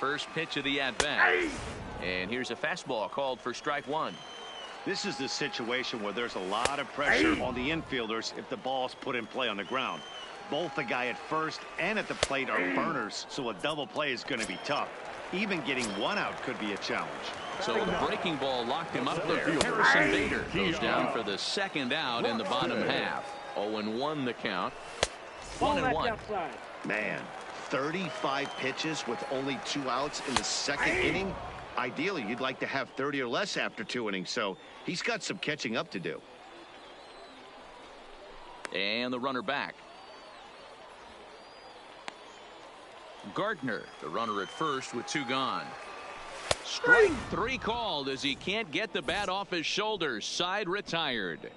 First pitch of the at-bat. And here's a fastball called for strike one. This is the situation where there's a lot of pressure on the infielders if the ball's put in play on the ground. Both the guy at first and at the plate are burners, so a double play is going to be tough. Even getting one out could be a challenge. So the breaking ball locked him up there. Harrison Bader goes down for the second out in the bottom half. 0-1 the count. 1-1. Man, 35 pitches with only 2 outs in the second inning. Ideally, you'd like to have 30 or less after 2 innings, so he's got some catching up to do. And the runner back. Gardner, the runner at first with 2 gone. Strike 3 called as he can't get the bat off his shoulders. Side retired.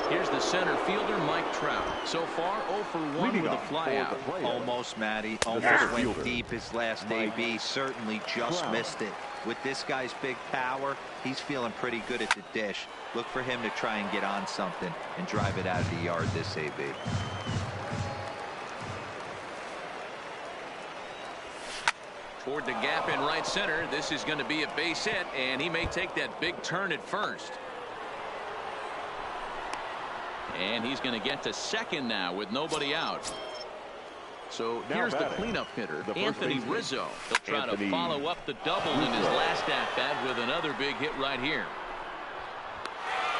Here's the center fielder, Mike Trout. So far, 0 for 1 with a flyout. Almost, Matty. Almost went deep his last AB. Certainly just missed it. With this guy's big power, he's feeling pretty good at the dish. Look for him to try and get on something and drive it out of the yard this AB. Toward the gap in right center. This is going to be a base hit, and he may take that big turn at first. And he's going to get to second now with nobody out. So here's the cleanup hitter, Anthony Rizzo. He'll try to follow up the double in his last at-bat with another big hit right here.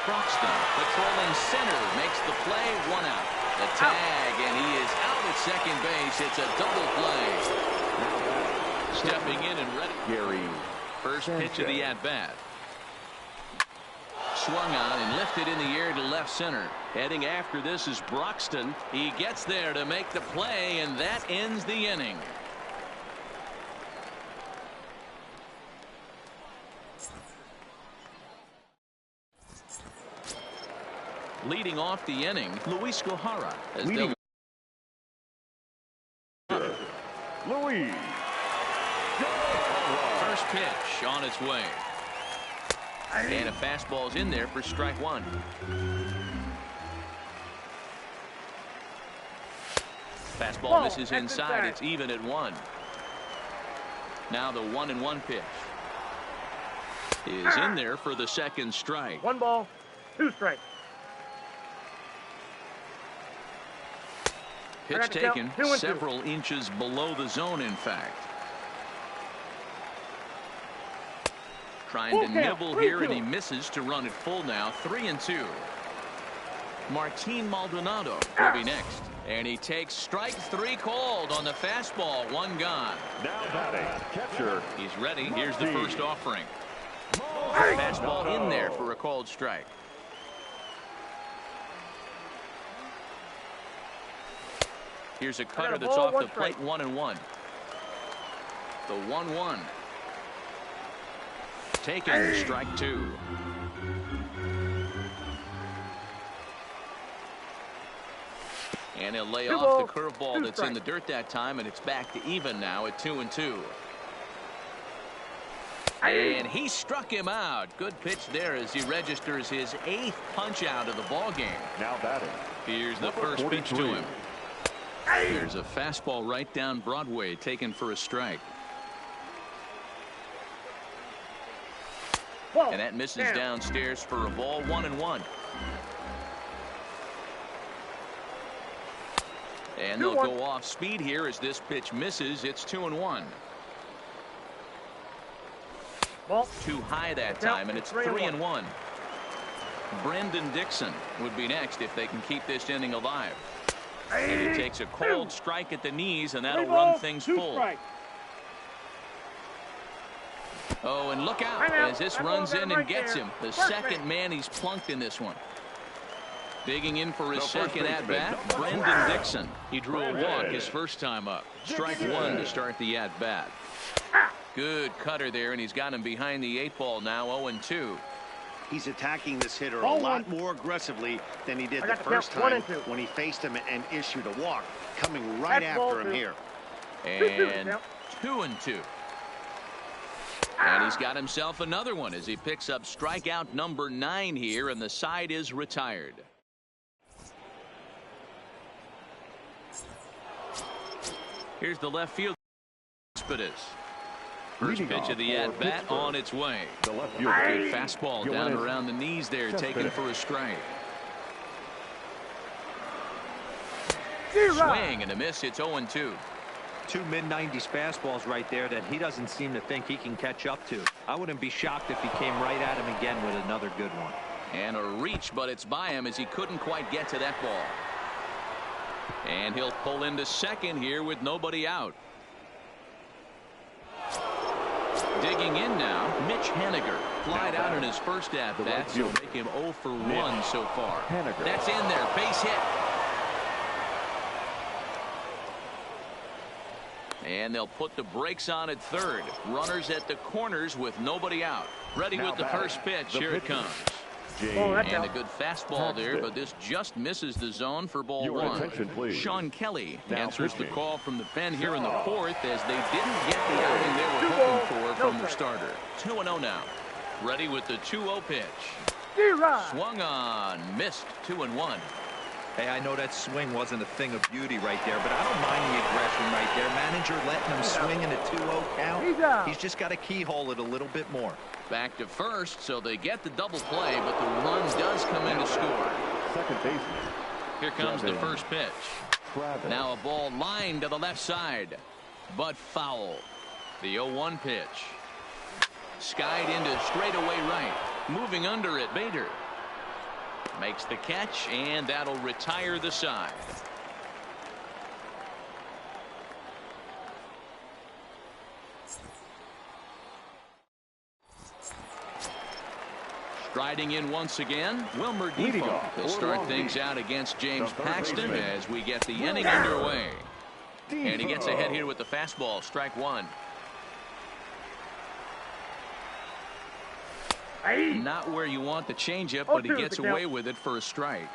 Croxton patrolling center makes the play, 1 out. The tag, and he is out at second base. It's a double play. Stepping in and ready. First pitch of the at-bat. Swung on and lifted in the air to left center. Heading after this is Broxton. He gets there to make the play, and that ends the inning. Leading off the inning, Luis Gohara. Luis. First pitch on its way. And a fastball's in there for strike 1. Fastball misses inside. It's even at 1. Now the 1-1 pitch is in there for the second strike. 1 ball, 2 strikes. Pitch taken several inches below the zone, in fact. Trying to nibble here, and he misses to run it full now. 3-2. Martin Maldonado will be next. And he takes strike 3 called on the fastball. 1 gone. Now batting, catcher. He's ready. Here's the first offering. Fastball in there for a called strike. Here's a cutter that's off the plate. 1-1. The 1-1. Taken, strike 2. And he'll lay off the curveball that's in the dirt that time, and it's back to even now at 2-2. And he struck him out. Good pitch there as he registers his 8th punch out of the ball game. Now batting. Here's the first pitch to him. There's a fastball right down Broadway taken for a strike. And that misses downstairs for a ball. 1-1. And they'll go off speed here as this pitch misses. It's 2-1. Too high that time, and it's 3-1. Brendan Dixon would be next if they can keep this inning alive. And he takes a cold strike at the knees, and that'll run things full. Oh, and look out as this runs in and gets him. The second man he's plunked in this one. Digging in for his second at-bat, Brendan Dixon. He drew a walk his first time up. Strike 1 to start the at-bat. Good cutter there, and he's got him behind the 8 ball now. 0-2. He's attacking this hitter a lot more aggressively than he did the first time when he faced him and issued a walk. Coming right after him here. And 2-2. And he's got himself another one as he picks up strikeout number 9 here, and the side is retired. Here's the left field. First pitch of the at-bat on its way. The left Good fielder. fastball down around the knees there, taken for a strike. Swing and a miss. It's 0-2. Two mid-90s fastballs right there that he doesn't seem to think he can catch up to. I wouldn't be shocked if he came right at him again with another good one. And a reach, but it's by him as he couldn't quite get to that ball. And he'll pull into second here with nobody out. Digging in now, Mitch Haniger. Flied out in his first at-bat, so make him 0 for 1 so far. That's in there. Base hit. And they'll put the brakes on at third. Runners at the corners with nobody out. Ready with the first pitch. Here it comes. And a good fastball there, but this just misses the zone for ball one. Sean Kelly answers the call from the pen here in the fourth as they didn't get the outing they were hoping for from their starter. 2-0 now. Ready with the 2-0 pitch. Swung on, missed. 2-1. Hey, I know that swing wasn't a thing of beauty right there, but I don't mind the aggression right there. Manager letting him swing in a 2-0 count. He's just got to keyhole it a little bit more. Back to first, so they get the double play, but the run does come in to score. Second baseman. Here comes the first pitch. Now a ball lined to the left side, but foul. The 0-1 pitch. Skied into straightaway right. Moving under it, Bader. Makes the catch, and that'll retire the side. Striding in once again, Wilmer Defoe to start things out against James Paxton as we get the inning underway. And he gets ahead here with the fastball, strike one. Not where you want the changeup, but he gets away with it for a strike.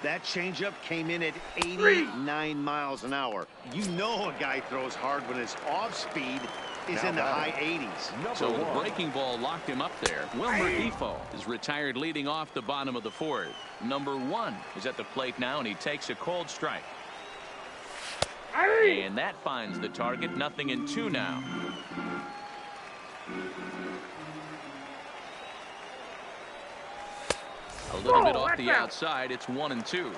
That changeup came in at 89 miles an hour. You know a guy throws hard when his off speed is in the high 80s. So the breaking ball locked him up there. Wilmer Defoe is retired leading off the bottom of the fourth. Number one is at the plate now, and he takes a cold strike. And that finds the target. 0-2 now. A little bit off the outside. It's 1-2.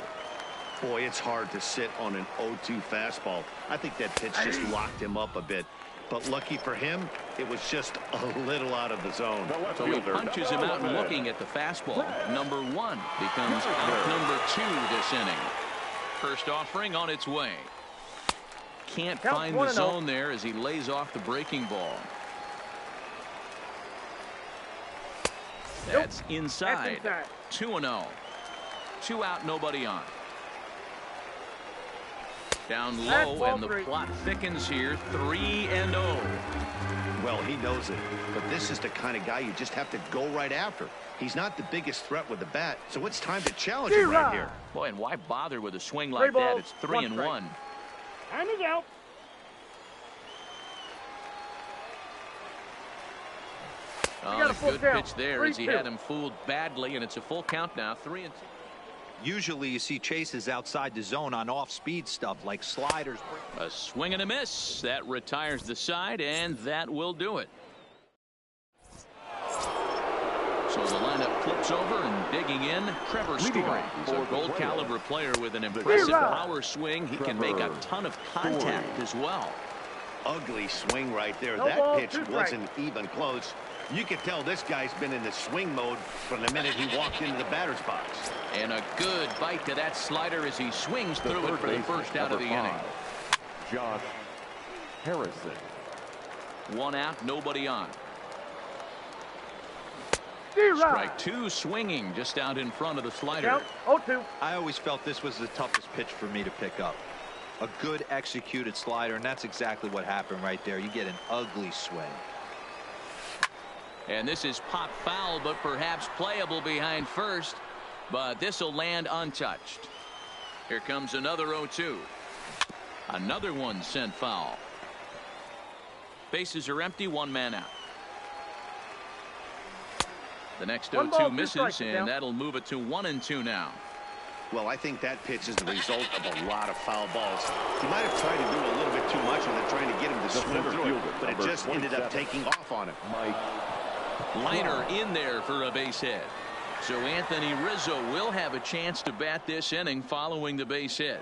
Boy, it's hard to sit on an 0-2 fastball. I think that pitch just locked him up a bit. But lucky for him, it was just a little out of the zone. So he punches him out looking at the fastball. Number one becomes out number two this inning. First offering on its way. Can't find the zone there as he lays off the breaking ball. That's inside. 2-0. 2 out, nobody on. Down low, and the plot thickens here. 3-0. Well, he knows it, but this is the kind of guy you just have to go right after. He's not the biggest threat with the bat, so it's time to challenge him right here. Boy, and why bother with a swing like that? It's 3-1. And he's out. Oh, a good pitch there as he had him fooled badly, and it's a full count now. 3-2. Usually you see chases outside the zone on off-speed stuff like sliders. A swing and a miss. That retires the side, and that will do it. So the lineup flips over, and digging in, Trevor Story. He's a gold caliber player with an impressive power swing. He can make a ton of contact as well. Ugly swing right there. That pitch wasn't even close. You could tell this guy's been in the swing mode from the minute he walked into the batter's box. And a good bite to that slider as he swings through it for the first out of the inning. Josh Harrison. 1 out, nobody on. Strike two, swinging just out in front of the slider. 0-2. I always felt this was the toughest pitch for me to pick up. A good executed slider, and that's exactly what happened right there. You get an ugly swing. And this is pop foul, but perhaps playable behind first. But this will land untouched. Here comes another 0-2. Another one sent foul. Bases are empty, 1 man out. The next 0-2 misses, and that'll move it to 1-2 now. Well, I think that pitch is the result of a lot of foul balls. He might have tried to do a little bit too much with it, trying to get him to swim through it, but it just ended up taking off on him. Liner in there for a base hit. So Anthony Rizzo will have a chance to bat this inning following the base hit.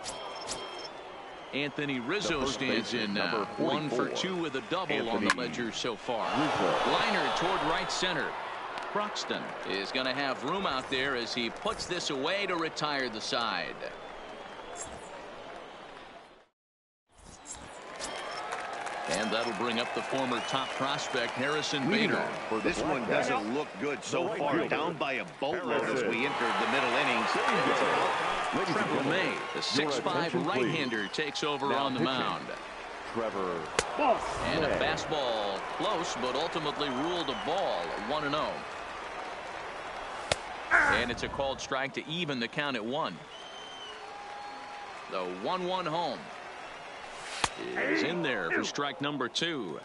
Anthony Rizzo stands in now. 1 for 2 with a double on the ledger so far. Liner toward right center. Croxton is going to have room out there as he puts this away to retire the side. And that'll bring up the former top prospect Harrison Bader. This one doesn't look good so far. Down by a boatload as we entered the middle innings. Trevor May, the 6'5" right-hander, takes over on the mound. Trevor. And a fastball close, but ultimately ruled a ball. 1-0. And it's a called strike to even the count at 1. The 1-1 home is in there for strike number 2.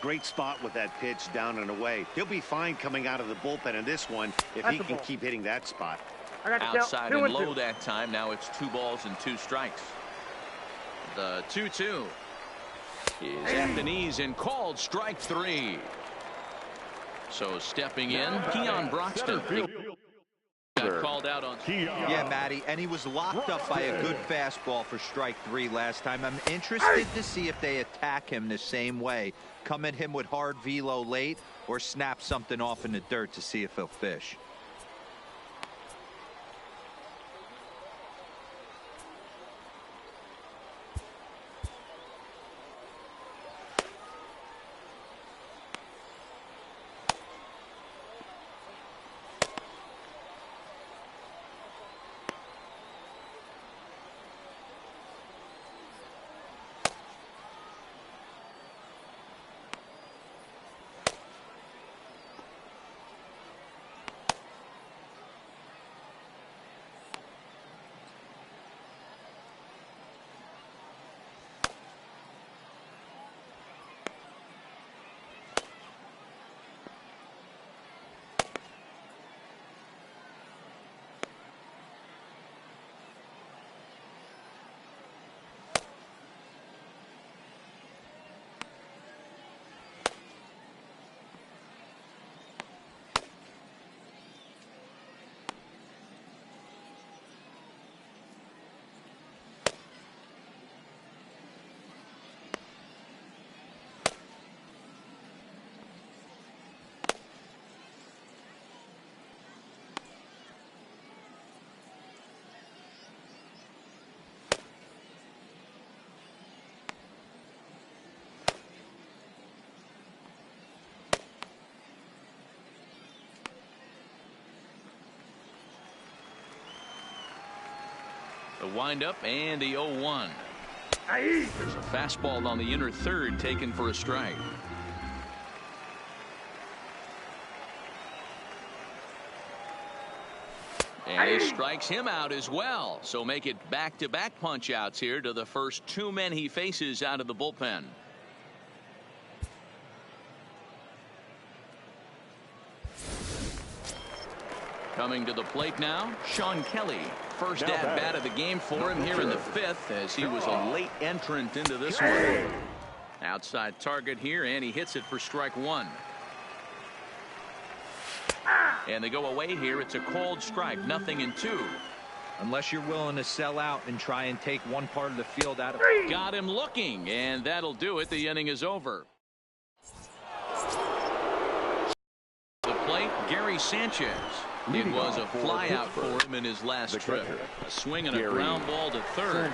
Great spot with that pitch down and away. He'll be fine coming out of the bullpen in this one if he can keep hitting that spot. Outside and low that time. Now it's 2 balls and 2 strikes. The 2-2 is at the knees and called strike 3. So stepping in, Keon Broxton. Got called out on. Yeah, Matty, and he was locked up by a good fastball for strike 3 last time. I'm interested to see if they attack him the same way. Come at him with hard velo late or snap something off in the dirt to see if he'll fish. The windup and the 0-1. There's a fastball on the inner third taken for a strike. And he strikes him out as well. So make it back-to-back punch-outs here to the first 2 men he faces out of the bullpen. Coming to the plate now, Sean Kelly. First at-bat of the game for him here in the 5th as he was a late entrant into this one. Outside target here, and he hits it for strike 1. And they go away here. It's a called strike, 0-2. Unless you're willing to sell out and try and take one part of the field out of it. Got him looking, and that'll do it. The inning is over. The plate, Gary Sanchez. It was a fly out for him in his last trip. A swing and a ground ball to third.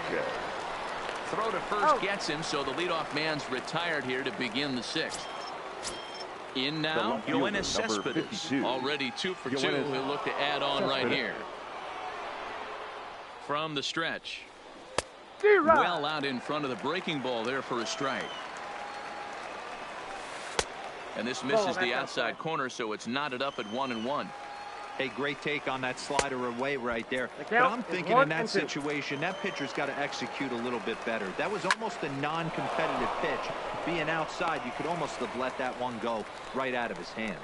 Throw to first gets him, so the leadoff man's retired here to begin the 6th. In now, Yoenis Cespedes. Already 2 for 2. He'll look to add on right here. From the stretch. Well out in front of the breaking ball there for a strike. And this misses the outside corner, so it's knotted up at 1-1. Hey, great take on that slider away right there. But I'm thinking in that situation, that pitcher's got to execute a little bit better. That was almost a non-competitive pitch. Being outside, you could almost have let that one go right out of his hand.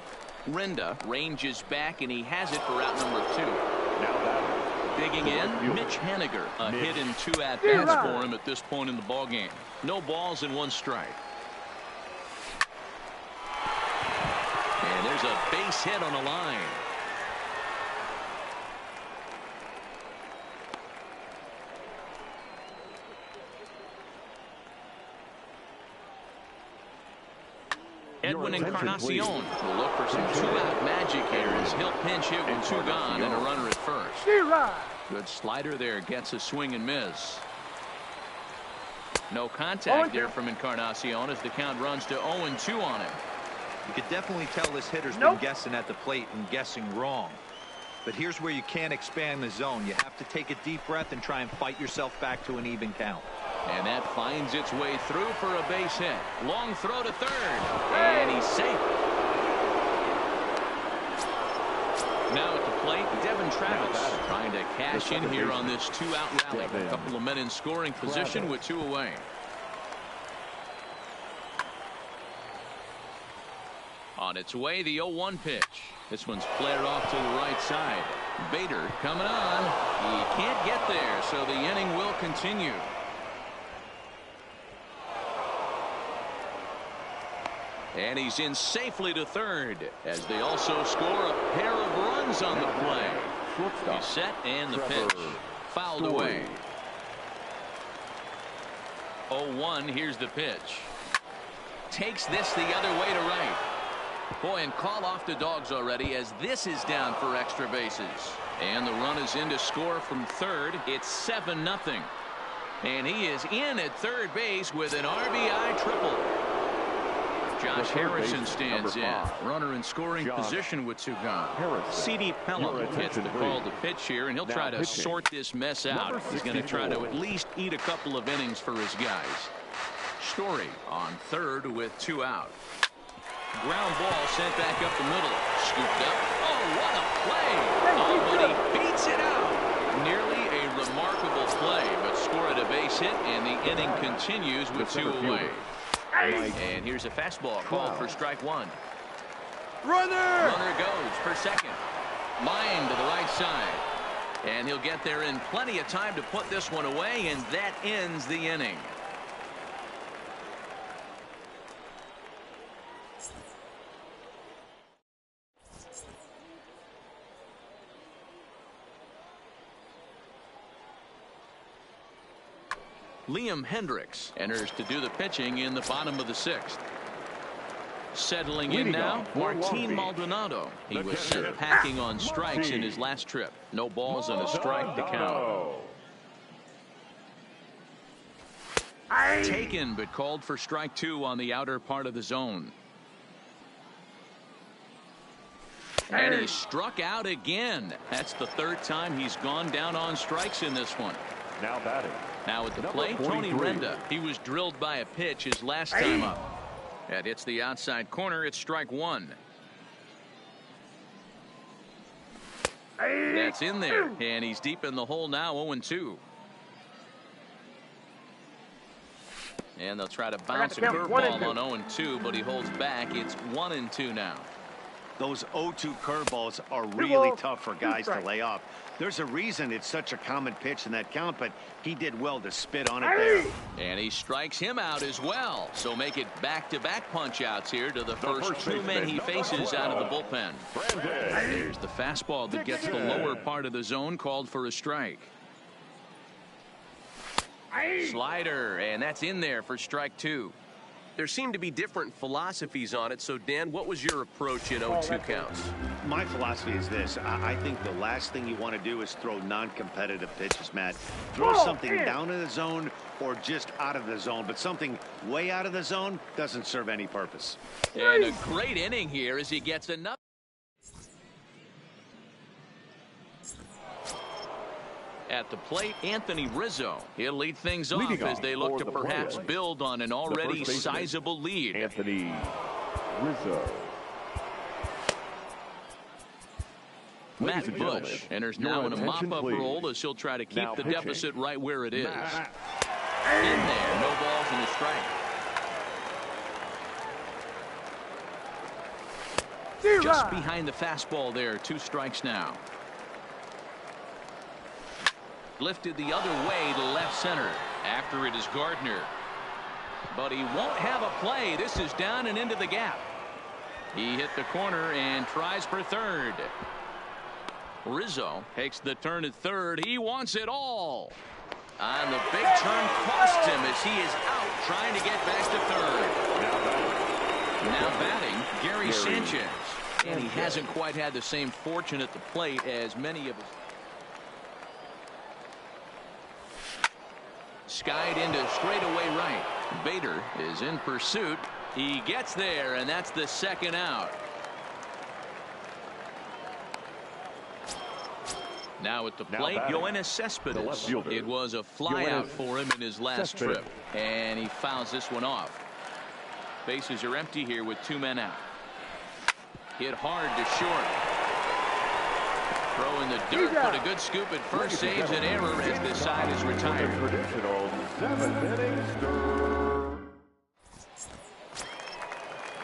Renda ranges back, and he has it for out number 2. Now that Digging in, Mitch Haniger. A hit and 2 at-bats for him at this point in the ballgame. No balls and 1 strike. And there's a base hit on the line. Edwin Encarnacion will look for some 2-out magic here as he'll pinch hit with 2 gone and a runner at first. Good slider there, gets a swing and miss. No contact there from Encarnacion as the count runs to 0-2 on him. You could definitely tell this hitter's been guessing at the plate and guessing wrong. But here's where you can't expand the zone. You have to take a deep breath and try and fight yourself back to an even count. And that finds its way through for a base hit. Long throw to third. And he's safe. Now at the plate, Devin Travis trying to cash in here on this 2-out rally. A couple of men in scoring position with 2 away. On its way, the 0-1 pitch. This one's flared off to the right side. Bader coming on. He can't get there, so the inning will continue. And he's in safely to third as they also score a pair of runs on the play. He's set and the pitch fouled away. 0-1. Here's the pitch. Takes this the other way to right. Boy, and call off the Dogs already as this is down for extra bases. And the run is in to score from third. It's 7-0. And he is in at third base with an RBI triple. Josh Harrison stands in. Runner in scoring position with 2 gone. C.D. Pelham gets the call to pitch here, and he'll try to sort this mess out. He's going to try to at least eat a couple of innings for his guys. Story on third with 2 out. Ground ball sent back up the middle. Scooped up. Oh, what a play. Oh, but he beats it out. Nearly a remarkable play, but scored a base hit, and the inning continues with 2 away. And here's a fastball called for strike 1. Runner goes for second. Line to the right side. And he'll get there in plenty of time to put this one away, and that ends the inning. Liam Hendricks enters to do the pitching in the bottom of the 6th. Settling in now, Martin Maldonado. He was sent packing on strikes in his last trip. No balls and a strike to count. Taken, but called for strike 2 on the outer part of the zone. And he struck out again. That's the 3rd time he's gone down on strikes in this one. Now batting. Now at the plate, Tony Renda. He was drilled by a pitch his last time up. That hits the outside corner. It's strike 1. That's in there. And he's deep in the hole now, 0-2. And they'll try to bounce a curveball on 0-2, but he holds back. It's 1-2 now. Those 0-2 curveballs are really tough for guys to lay off. There's a reason it's such a common pitch in that count, but he did well to spit on it there. And he strikes him out as well. So make it back-to-back punch-outs here to the first 2 men he faces out of the bullpen. There's the fastball that gets the lower part of the zone, called for a strike. Slider, and that's in there for strike 2. There seem to be different philosophies on it. So, Dan, what was your approach in 0-2 counts? My philosophy is this. I think the last thing you want to do is throw non-competitive pitches, Matt. Throw something down in the zone or just out of the zone, but something way out of the zone doesn't serve any purpose. And a great inning here as he gets another. At the plate, Anthony Rizzo. He'll lead things off as they look to perhaps build on an already sizable lead. Anthony Rizzo. Matt Bush enters now in a mop-up role as he'll try to keep the deficit right where it is. In there, no balls and a strike. Just behind the fastball there, 2 strikes now. Lifted the other way to left center. After it is Gardner. But he won't have a play. This is down and into the gap. He hit the corner and tries for third. Rizzo takes the turn at third. He wants it all. On the big turn cost him as he is out trying to get back to third. Now batting, Gary Sanchez. And he hasn't quite had the same fortune at the plate as many of his. Skied into straightaway right. Bader is in pursuit. He gets there, and that's the second out. Now at the plate, Yoenis Cespedes. It was a flyout for him in his last trip, and he fouls this one off. Bases are empty here with 2 men out. Hit hard to short. Throw in the dirt, but a good scoop at first saves an error as this side is retired. Traditional 7th inning stir.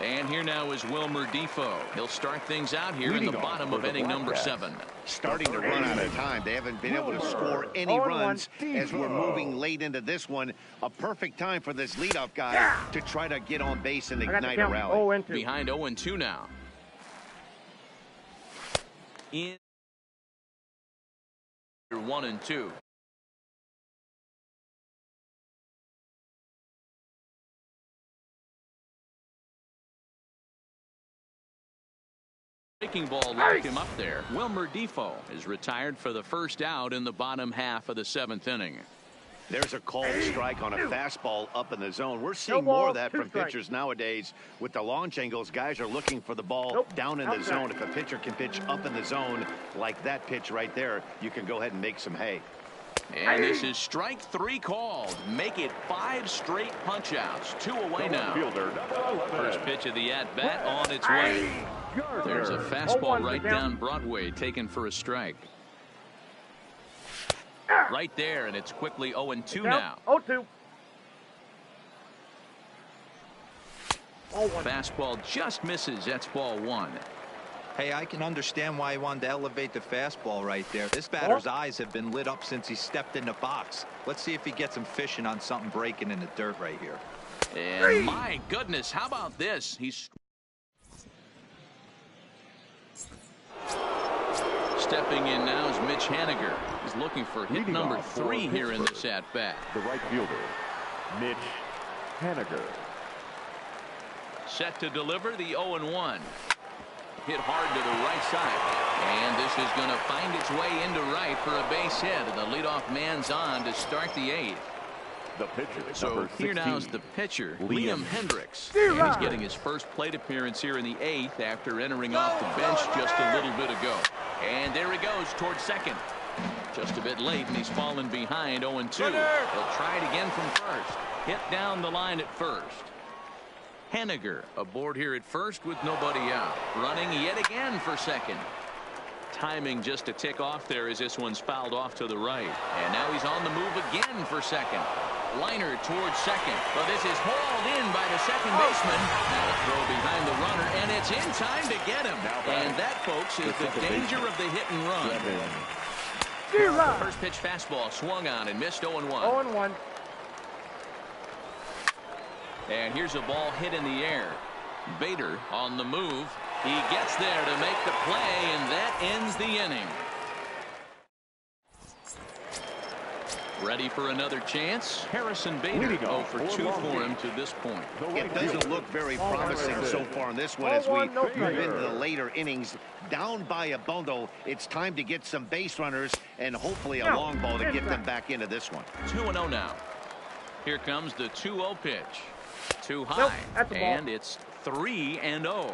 And here now is Wilmer Defoe. He'll start things out here in the bottom of inning number 7. Starting to run out of time. They haven't been able to score any runs as we're moving late into this one. A perfect time for this leadoff guy to try to get on base and ignite a rally. Behind 0-2 now. In 1-2. Breaking ball locked him up there. Wilmer Defoe is retired for the first out in the bottom half of the 7th inning. There's a called strike on a fastball up in the zone. We're seeing more of that from pitchers nowadays. With the launch angles, guys are looking for the ball down in the zone. If a pitcher can pitch up in the zone like that pitch right there, you can go ahead and make some hay. And this is strike 3 called. Make it 5 straight punch outs. 2 away now. First pitch of the at bat on its way. There's a fastball right down Broadway taken for a strike. Right there, and it's quickly 0-2 now. 0-2. Fastball just misses. That's ball 1. Hey, I can understand why he wanted to elevate the fastball right there. This batter's eyes have been lit up since he stepped in the box. Let's see if he gets him fishing on something breaking in the dirt right here. And my goodness, how about this? He's stepping in now is Mitch Haniger. He's looking for hit number 3 here in this at bat. The right fielder, Mitch Haniger. Set to deliver the 0-1. Hit hard to the right side. And this is going to find its way into right for a base hit. The leadoff man's on to start the 8th. The pitcher, so here now is the pitcher, Liam Hendricks. And he's getting his first plate appearance here in the 8th after entering off the bench just a little bit ago. And there he goes towards second. Just a bit late, and he's fallen behind 0-2. He'll try it again from first. Hit down the line at first. Haniger aboard here at first with nobody out. Running yet again for second. Timing just a tick off there as this one's fouled off to the right. And now he's on the move again for second. Liner towards second. But this is hauled in by the second baseman. Now a throw behind the runner, and it's in time to get him. And that, folks, is the danger of the hit and run. First pitch fastball swung on and missed 0-1. 0-1. And here's a ball hit in the air. Bader on the move. He gets there to make the play, and that ends the inning. Ready for another chance? Harrison Bader 0 for 2 for him to this point. It doesn't look very promising so far in this one as we move into the later innings. Down by a bundle, it's time to get some base runners and hopefully a long ball to get them back into this one. 2-0 now. Here comes the 2-0 pitch. Too high, and it's 3-0.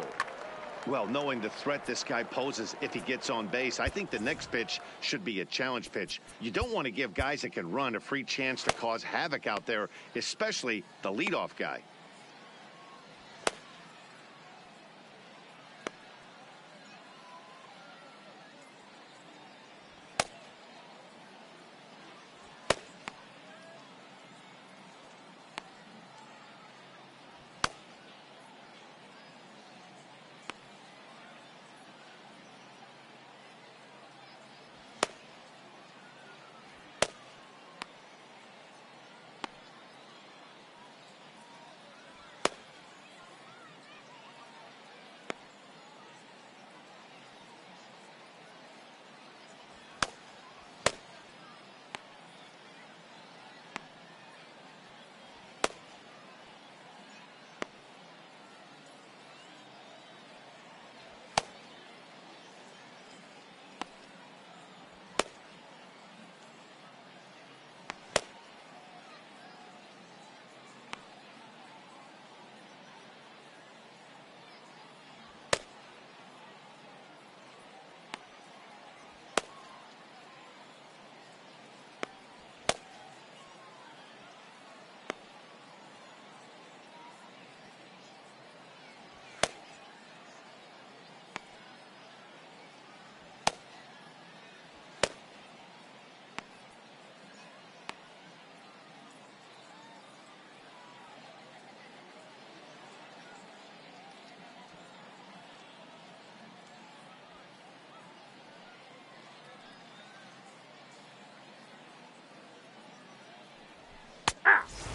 Well, knowing the threat this guy poses if he gets on base, I think the next pitch should be a challenge pitch. You don't want to give guys that can run a free chance to cause havoc out there, especially the leadoff guy.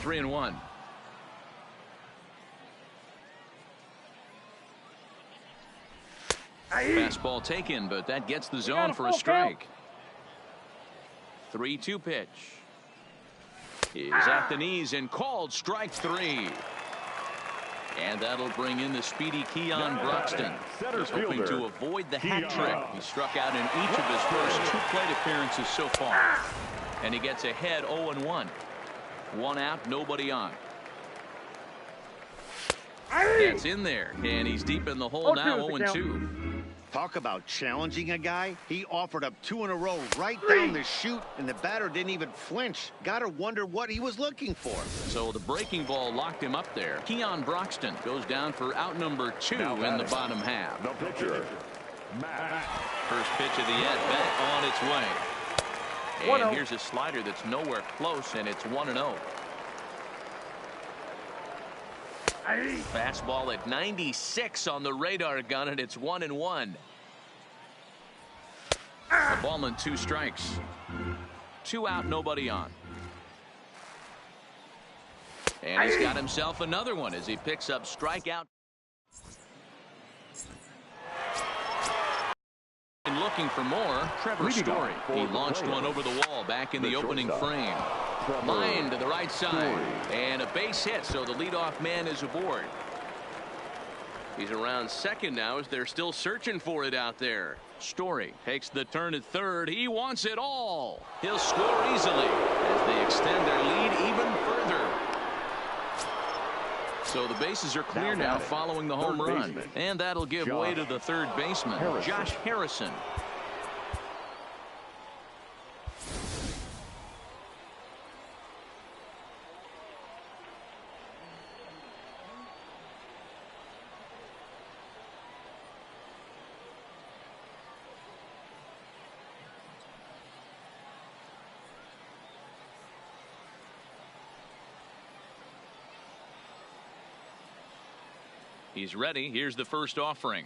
3-1. Fastball taken, but that gets the zone for a strike. 3-2 pitch. Is at the knees and called strike 3. And that'll bring in the speedy Keon Broxton. He's hoping to avoid the hat trick. He struck out in each of his first 2 plate appearances so far. And he gets ahead 0-1. 1 out, nobody on. That's in there, and he's deep in the hole now, 0-2. Talk about challenging a guy. He offered up 2 in a row right down the chute, and the batter didn't even flinch. Gotta wonder what he was looking for. So the breaking ball locked him up there. Keon Broxton goes down for out number 2 in the bottom half. The pitcher, First pitch of the at-bat on its way. And here's a slider that's nowhere close, and it's 1-0. Fastball at 96 on the radar gun, and it's 1-1. A ball and 2 strikes. 2 out, nobody on. And he's got himself another one as he picks up strikeout. And looking for more, Trevor Story. He launched one over the wall back in the opening frame. Line to the right side, and a base hit, so the leadoff man is aboard. He's around second now as they're still searching for it out there. Story takes the turn at third. He wants it all. He'll score easily as they extend their lead even further. So the bases are clear now following the home run, and that'll give way to the third baseman, Josh Harrison. He's ready. Here's the first offering.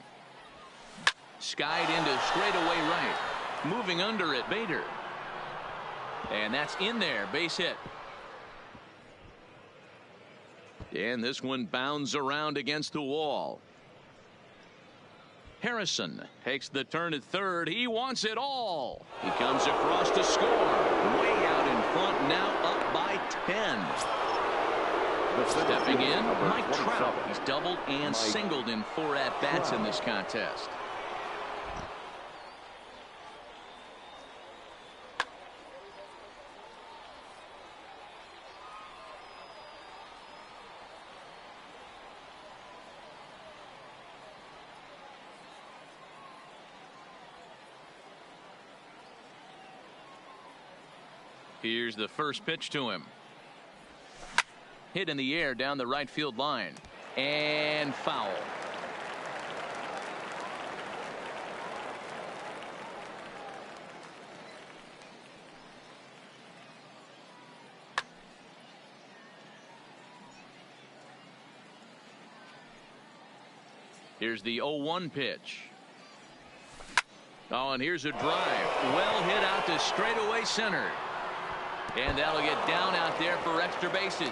Skied into straightaway right. Moving under it, Bader. And that's in there. Base hit. And this one bounds around against the wall. Harrison takes the turn at third. He wants it all. He comes across to score. Way out in front, now up by 10. Stepping in, Mike Trout. He's doubled and singled in 4 at-bats in this contest. Here's the first pitch to him. Hit in the air down the right field line. And foul. Here's the 0-1 pitch. Oh, and here's a drive. Well hit out to straightaway center. And that'll get down out there for extra bases.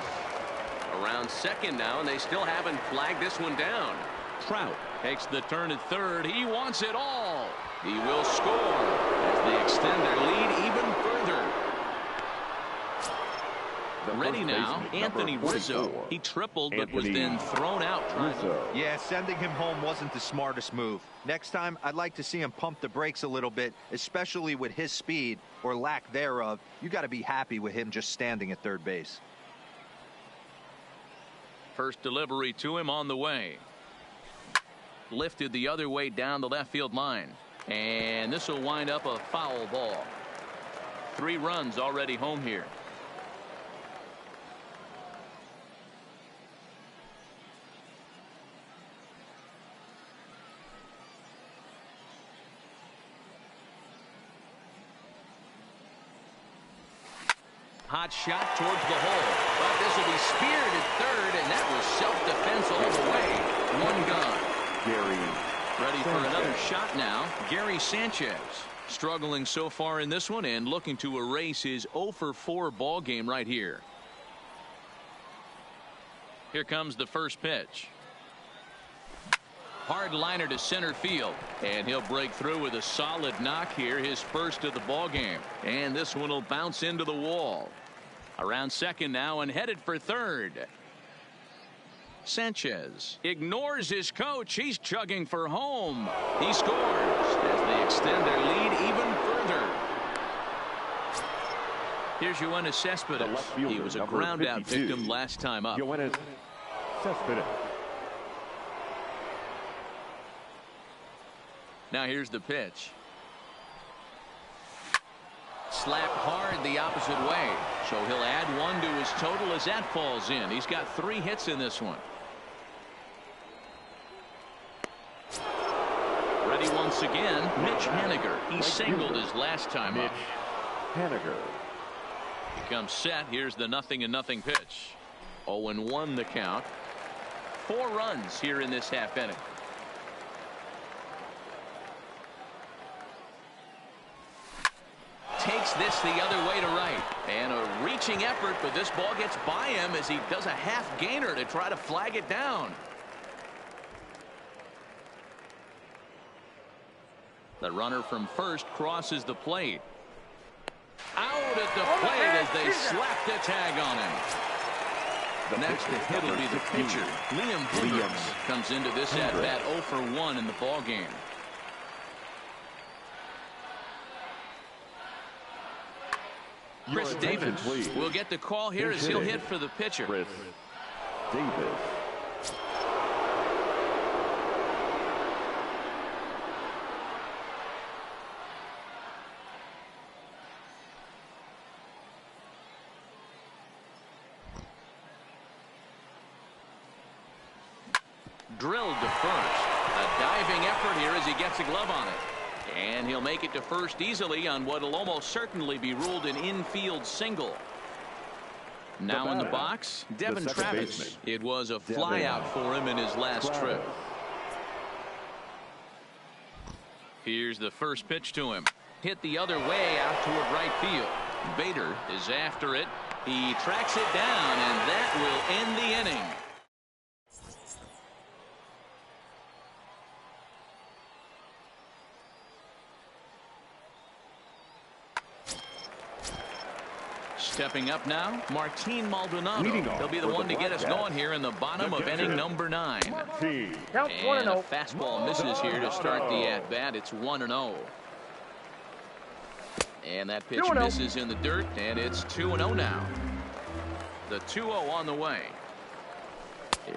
Around second now, and they still haven't flagged this one down. Trout takes the turn at third. He wants it all. He will score as they extend their lead even further. Ready now, Anthony Rizzo. He tripled but was then thrown out. Yeah, sending him home wasn't the smartest move. Next time, I'd like to see him pump the brakes a little bit, especially with his speed or lack thereof. You got to be happy with him just standing at third base. First delivery to him on the way. Lifted the other way down the left field line. And this will wind up a foul ball. 3 runs already home here. Hot shot towards the hole. But this will be speared at third, and that was self-defense all the way. 1 gone. Ready for another shot now. Gary Sanchez struggling so far in this one and looking to erase his 0 for 4 ball game right here. Here comes the first pitch. Hard liner to center field, and he'll break through with a solid knock here, his first of the ball game, and this one will bounce into the wall. Around second now and headed for third. Sanchez ignores his coach. He's chugging for home. He scores as they extend their lead even further. Here's Yoenis Cespedes. He was a ground out victim last time up. Yoenis Cespedes. Now here's the pitch. Slapped hard the opposite way. So he'll add one to his total as that falls in. He's got 3 hits in this one. Ready once again, Mitch Haniger. He singled his last time up. Haniger. He comes set. Here's the 0-0 pitch. 0-1 the count. 4 runs here in this half inning. Takes this the other way to right, and a reaching effort, but this ball gets by him as he does a half gainer to try to flag it down. The runner from first crosses the plate. Out at the plate as they slap the tag on him. Next to hit will be the pitcher, Liam Hendricks, comes into this at bat 0 for 1 in the ball game. Chris Davis will get the call here as he'll hit for the pitcher. Chris Davis. Drilled to first. A diving effort here as he gets a glove on it. And he'll make it to first easily on what will almost certainly be ruled an infield single. Now in the box, Devin Travis. It was a flyout for him in his last trip. Here's the first pitch to him. Hit the other way out toward right field. Bader is after it. He tracks it down, and that will end the inning. Stepping up now, Martin Maldonado. He'll be the one to get us going here in the bottom of inning number 9. And a fastball misses here to start the at-bat. It's 1-0. And that pitch misses in the dirt, and it's 2-0 now. The 2-0 on the way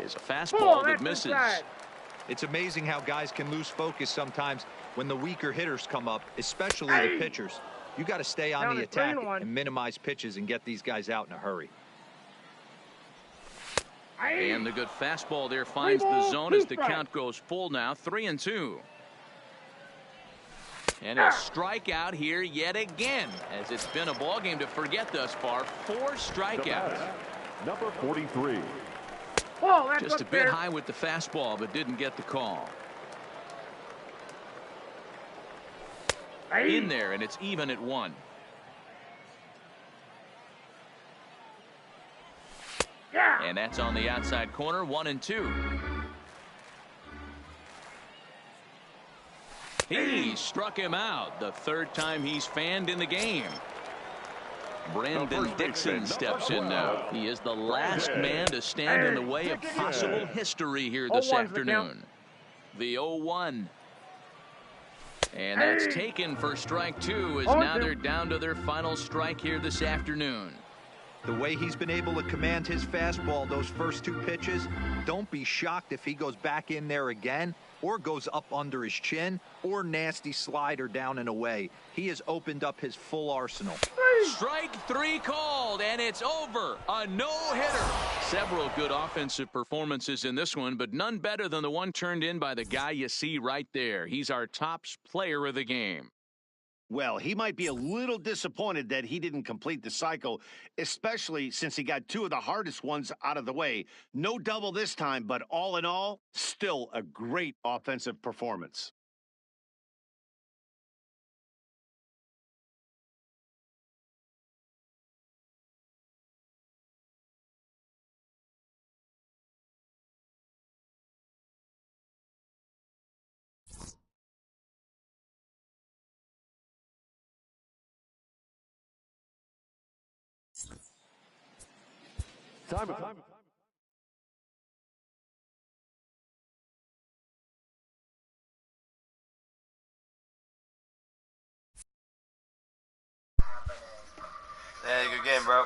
is a fastball that misses. It's amazing how guys can lose focus sometimes when the weaker hitters come up, especially the pitchers. You got to stay on the attack and minimize pitches and get these guys out in a hurry. And the good fastball there finds the zone as the count goes full now, 3-2. And a strikeout here yet again, as it's been a ball game to forget thus far. 4 strikeouts. Number 43. Just a bit high with the fastball, but didn't get the call. In there, and it's even at 1. And that's on the outside corner, 1-2. He struck him out, the 3rd time he's fanned in the game. Brandon Dixon steps in now. He is the last man to stand in the way of possible history here this afternoon. The 0-1. And that's taken for strike 2 as now they're down to their final strike here this afternoon. The way he's been able to command his fastball those first 2 pitches, don't be shocked if he goes back in there again or goes up under his chin or nasty slider down and away. He has opened up his full arsenal. Strike 3 called, and it's over. A no-hitter. Several good offensive performances in this one, but none better than the one turned in by the guy you see right there. He's our top player of the game. Well, he might be a little disappointed that he didn't complete the cycle, especially since he got 2 of the hardest ones out of the way. No double this time, but all in all, still a great offensive performance. Time. Hey, good game, bro.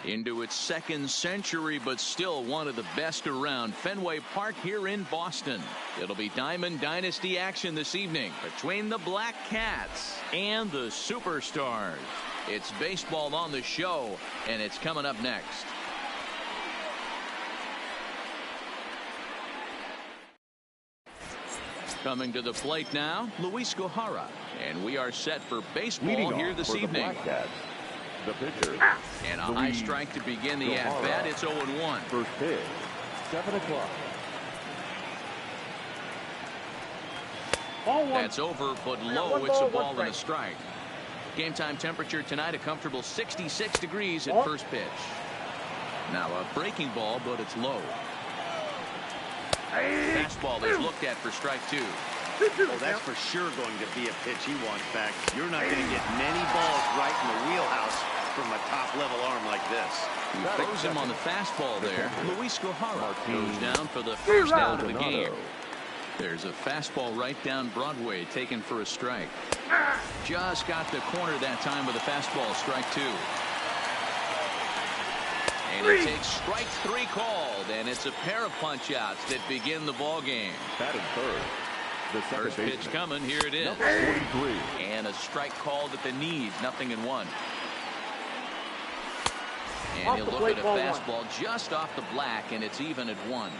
Into its second century, but still one of the best around. Fenway Park here in Boston. It'll be Diamond Dynasty action this evening between the Black Cats and the Superstars. It's baseball on the show, and it's coming up next. Coming to the plate now, Luis Gohara. And we are set for baseball here this evening. The pitcher. And a high strike to begin the at-bat. It's 0-1. First pitch, 7 o'clock. That's over, but low. It's a ball and a strike. Game time temperature tonight, a comfortable 66 degrees at first pitch. Now a breaking ball, but it's low. Fastball is looked at for strike 2. Well, that's for sure going to be a pitch he wants back. You're not going to get many balls right in the wheelhouse from a top-level arm like this. He throws him on the fastball there. Luis Gohara goes down for the first out of the game. There's a fastball right down Broadway taken for a strike. Just got the corner that time with a fastball, strike 2. And it takes strike 3 called, and it's a pair of punch-outs that begin the ball game. Batting third. The first pitch coming. Here it is. 43. And a strike called at the knees. 0-1. And he'll look at a fastball just off the black, and it's even at 1.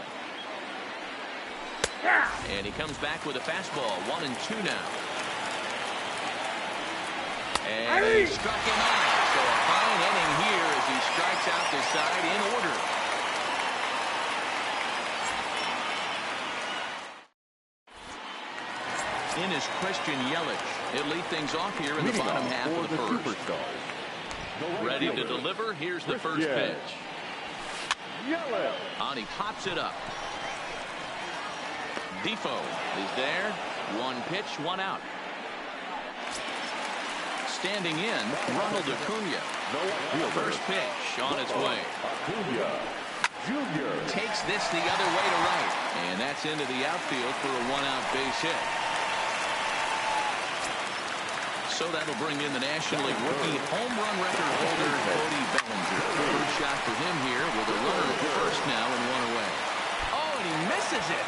And he comes back with a fastball. 1-2 now. And he struck him out. So a fine inning here as he strikes out the side in order. In is Christian Yelich. He'll lead things off here in the bottom half of the first. Ready to deliver. Here's the first pitch. And he pops it up. Defoe is there. 1 pitch, 1 out. Standing in, Ronald Acuna. First pitch on its way. Takes this the other way to right. And that's into the outfield for a 1-out base hit. So that'll bring in the National League rookie home run record holder, Cody Bellinger. First shot for him here with a runner at first now and one away. Oh, and he misses it.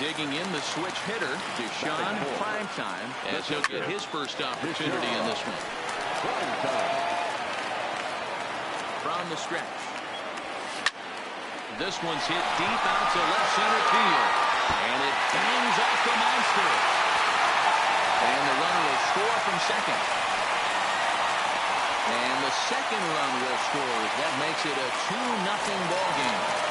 Digging in the switch hitter, Deshaun Primetime, as he'll get his first opportunity in this one. From the stretch. This one's hit deep out to left center field. And it bangs off the monster. And the runner will score from second. And the second run will score. That makes it a 2-0 ball game.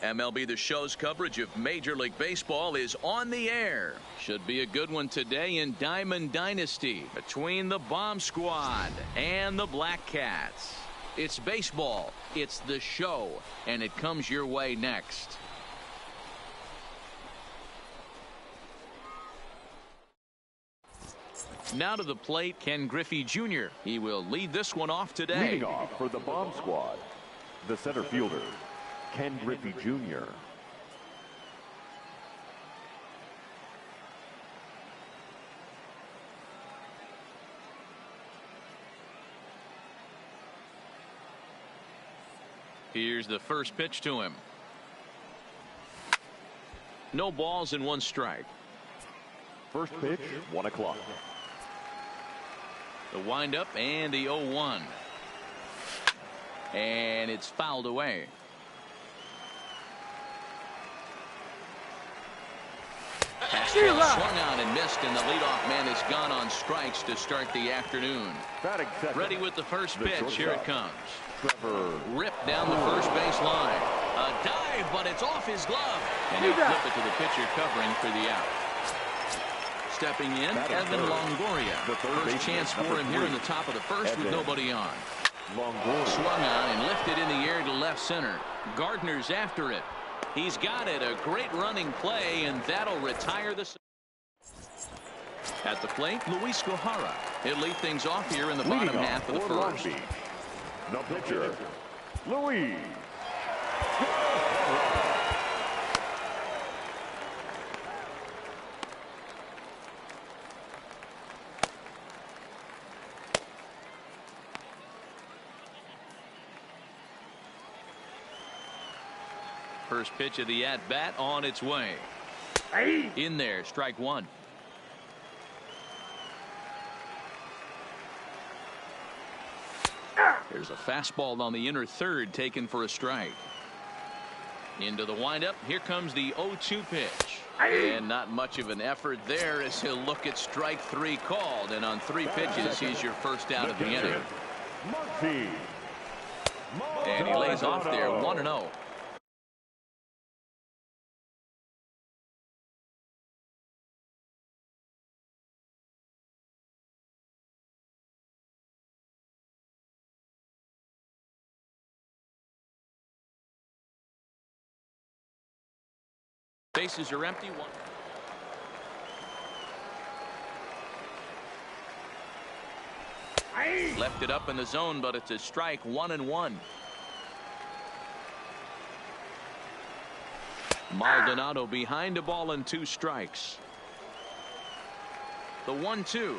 MLB The Show's coverage of Major League Baseball is on the air. Should be a good one today in Diamond Dynasty between the Bomb Squad and the Black Cats. It's baseball, it's The Show, and it comes your way next. Now to the plate, Ken Griffey Jr. He will lead this one off today. Leading off for the Bomb Squad, the center fielder, Ken Griffey Jr. Here's the first pitch to him. No balls and one strike. First pitch, 1 o'clock. The windup and the 0-1. And it's fouled away. Fastball swung on and missed, and the leadoff man is gone on strikes to start the afternoon. Ready with the first pitch. Here it comes. Ripped down the first base line. A dive, but it's off his glove. And he'll flip it to the pitcher covering for the out. Stepping in, Evan Longoria. First chance for him here in the top of the first with nobody on. Swung on and lifted in the air to left center. Gardner's after it. He's got it. A great running play, and that'll retire the... At the plate, Luis Gohara. He'll lead things off here in the bottom half of the first. The pitcher, Luis. First pitch of the at-bat on its way. In there, strike one. There's a fastball on the inner third taken for a strike. Into the windup. Here comes the 0-2 pitch. And not much of an effort there as he'll look at strike three called. And on 3 pitches, he's your first out of the inning. And he lays off there 1-0. Bases are empty. Left it up in the zone, but it's a strike. 1-1. Maldonado behind a ball and 2 strikes. The 1-2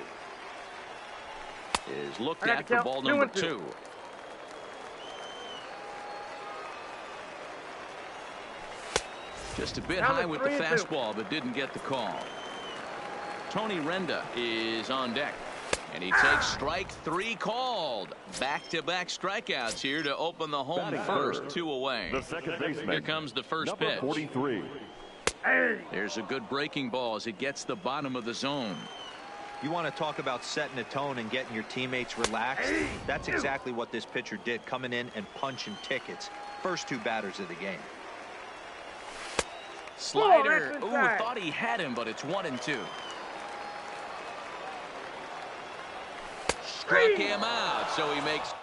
is looked at for ball number 2. Just a bit high with the fastball, but didn't get the call. Tony Renda is on deck, and he takes strike 3 called. Back-to-back strikeouts here to open the home first. 2 away. The second baseman. Here comes the first pitch. 43. There's a good breaking ball as it gets the bottom of the zone. You want to talk about setting a tone and getting your teammates relaxed? That's exactly what this pitcher did, coming in and punching tickets. First 2 batters of the game. Slider. Ooh, thought he had him, but it's 1-2. Struck him out, so he makes...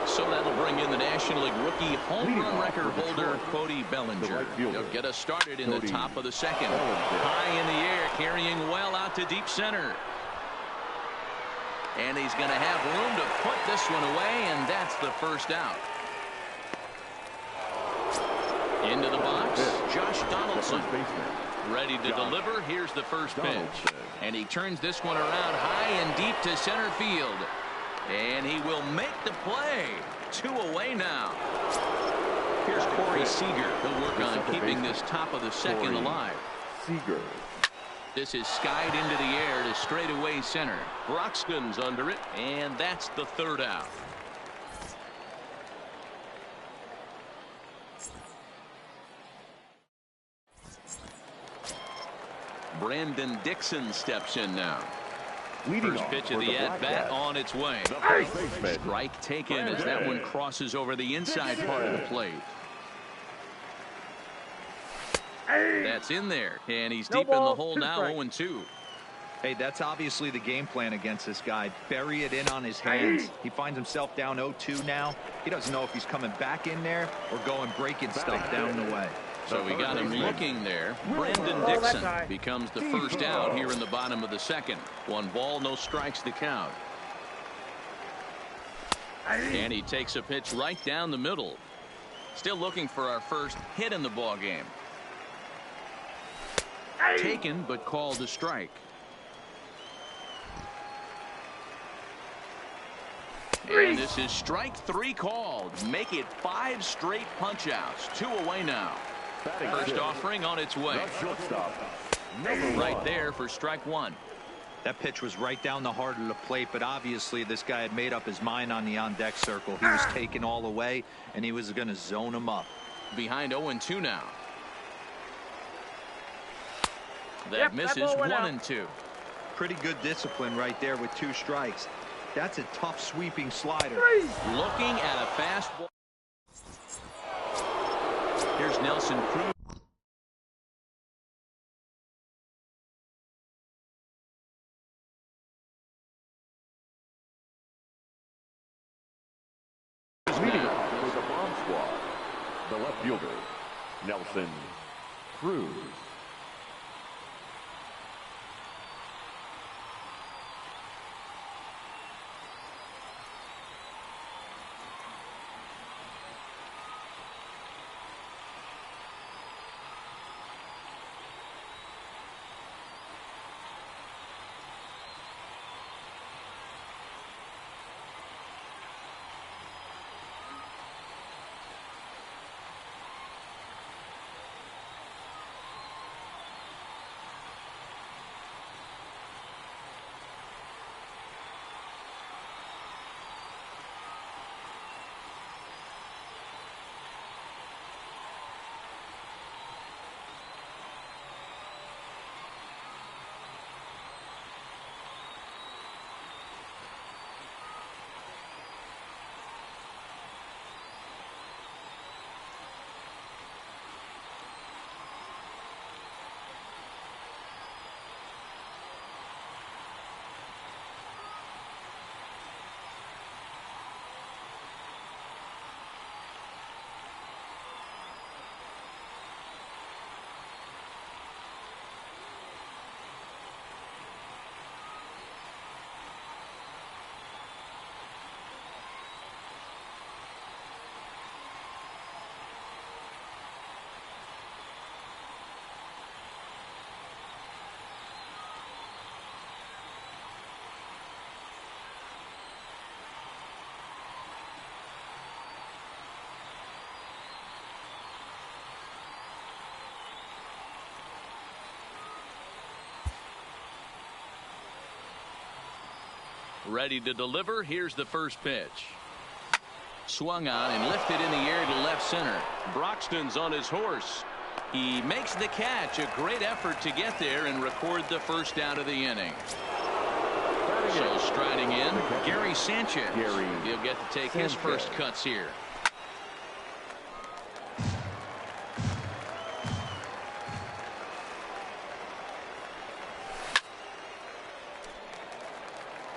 So that'll bring in the National League rookie home run record holder, Cody Bellinger. He'll get us started in the top of the second. High in the air, carrying well out to deep center. And he's going to have room to put this one away, and that's the first out. Into the box, Josh Donaldson. Ready to deliver. Here's the first pitch. And he turns this one around high and deep to center field. And he will make the play. 2 away now. Here's Corey Seager. He'll work on keeping this top of the second alive. Seager. This is skied into the air to straightaway center. Broxton's under it, and that's the 3rd out. Brandon Dixon steps in now. First pitch of the at-bat on its way. Strike taken as that one crosses over the inside part of the plate. That's in there, and he's deep in the hole now, 0-2. Hey, that's obviously the game plan against this guy. Bury it in on his hands. He finds himself down 0-2 now. He doesn't know if he's coming back in there or going breaking stuff down the way. So we got him looking there. Brendan Dixon becomes the first out here in the bottom of the second. 1 ball, no strikes to count. And he takes a pitch right down the middle. Still looking for our first hit in the ball game. Taken, but called a strike. And this is strike 3 called. Make it 5 straight punch-outs. 2 away now. First offering on its way. Right there for strike 1. That pitch was right down the heart of the plate, but obviously this guy had made up his mind on the on-deck circle. He was taken all away, and he was going to zone him up. Behind 0-2 now. That misses 1-2. Pretty good discipline right there with 2 strikes. That's a tough sweeping slider. Looking at a fastball. Here's Nelson Cruz. Leading off for the bomb squad, the left fielder, Nelson Cruz. Ready to deliver. Here's the first pitch. Swung on and lifted in the air to left center. Broxton's on his horse. He makes the catch. A great effort to get there and record the first out of the inning. So striding in, Gary Sanchez. He'll get to take his first cuts here.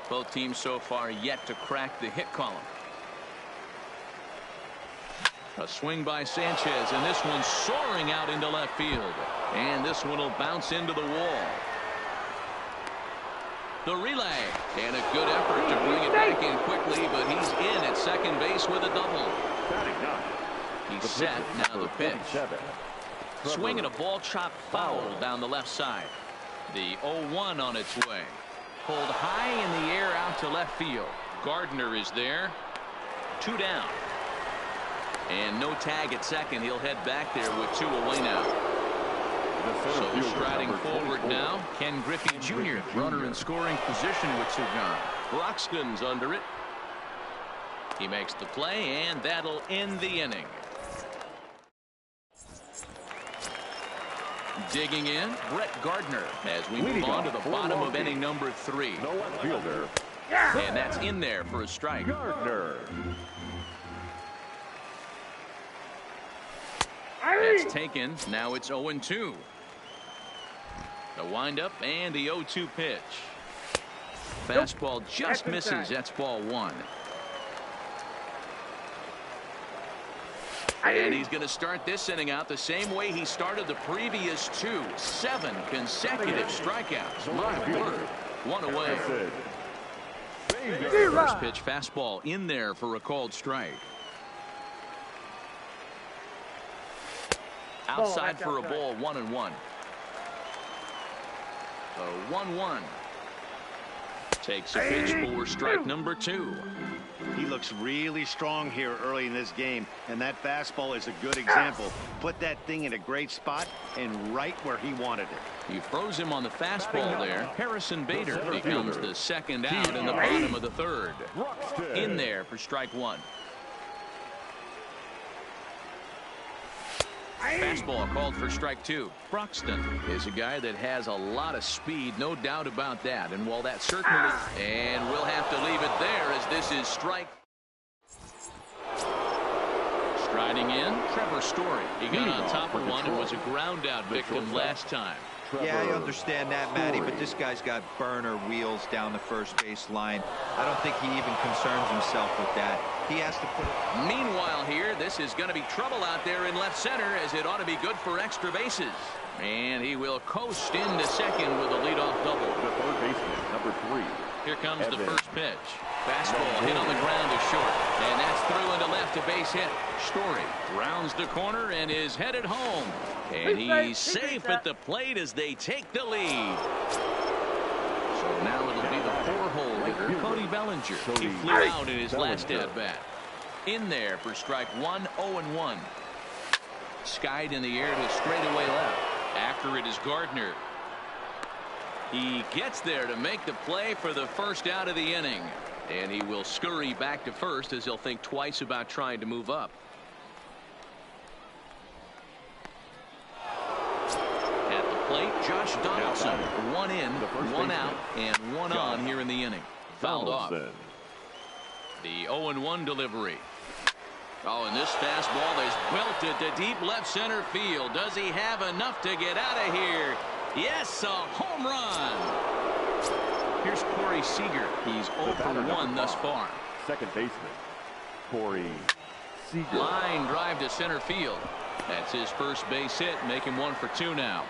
Both teams so far yet to crack the hit column. A swing by Sanchez, and this one's soaring out into left field. And this one will bounce into the wall. The relay, and a good effort to bring it back in quickly, but he's in at second base with a double. He's set, now the pitch. Swinging a ball chopped foul down the left side. The 0-1 on its way. Pulled high in the air out to left field. Gardner is there. 2 down. And no tag at second. He'll head back there with 2 away now. So striding forward now, Ken Griffey Jr., runner in scoring position with 2 gone. Broxton's under it. He makes the play, and that'll end the inning. Digging in, Brett Gardner, as we move on to the bottom of inning number 3. The left fielder. And that's in there for a strike. Gardner. That's taken. Now it's 0-2. The windup and the 0-2 pitch. Fastball just misses. That's ball 1. And he's going to start this inning out the same way he started the previous 2. 7 consecutive strikeouts. My word. 1 away. First pitch fastball in there for a called strike. Outside for a ball, 1-1. The 1-1. Takes a pitch for strike number 2. He looks really strong here early in this game, and that fastball is a good example. Put that thing in a great spot and right where he wanted it. He froze him on the fastball there. Harrison Bader becomes the second out in the bottom of the 3rd. In there for strike 1. Fastball called for strike 2. Broxton is a guy that has a lot of speed, no doubt about that. And while that certainly, and we'll have to leave it there as this is strike. Striding in, Trevor Story. He got on top of one and was a ground out victim last time. Yeah, I understand that, Matty, but this guy's got burner wheels down the first base line. I don't think he even concerns himself with that. He has to put it. Meanwhile here, this is going to be trouble out there in left center, as it ought to be good for extra bases. And he will coast into second with a leadoff double. The third baseman, number 3. Here comes the first pitch. Fastball hit on the ground is short. And that's through into left, a base hit. Story rounds the corner and is headed home. And he's safe at the plate as they take the lead. So now it'll be the 4-hole hitter, Cody Bellinger. He flew out in his last at-bat. In there for strike 1, 0-1. Skied in the air to straightaway left. After it is Gardner. He gets there to make the play for the first out of the inning. And he will scurry back to first as he'll think twice about trying to move up. At the plate, Josh Donaldson. 1 in, 1 out, and 1 on here in the inning. Fouled off. The 0-1 delivery. Oh, and this fastball is belted to deep left center field. Does he have enough to get out of here? Yes, a home run. Here's Corey Seager. He's 0 for 1 thus far. Second baseman, Corey Seager. Line drive to center field. That's his first base hit, make him 1 for 2 now.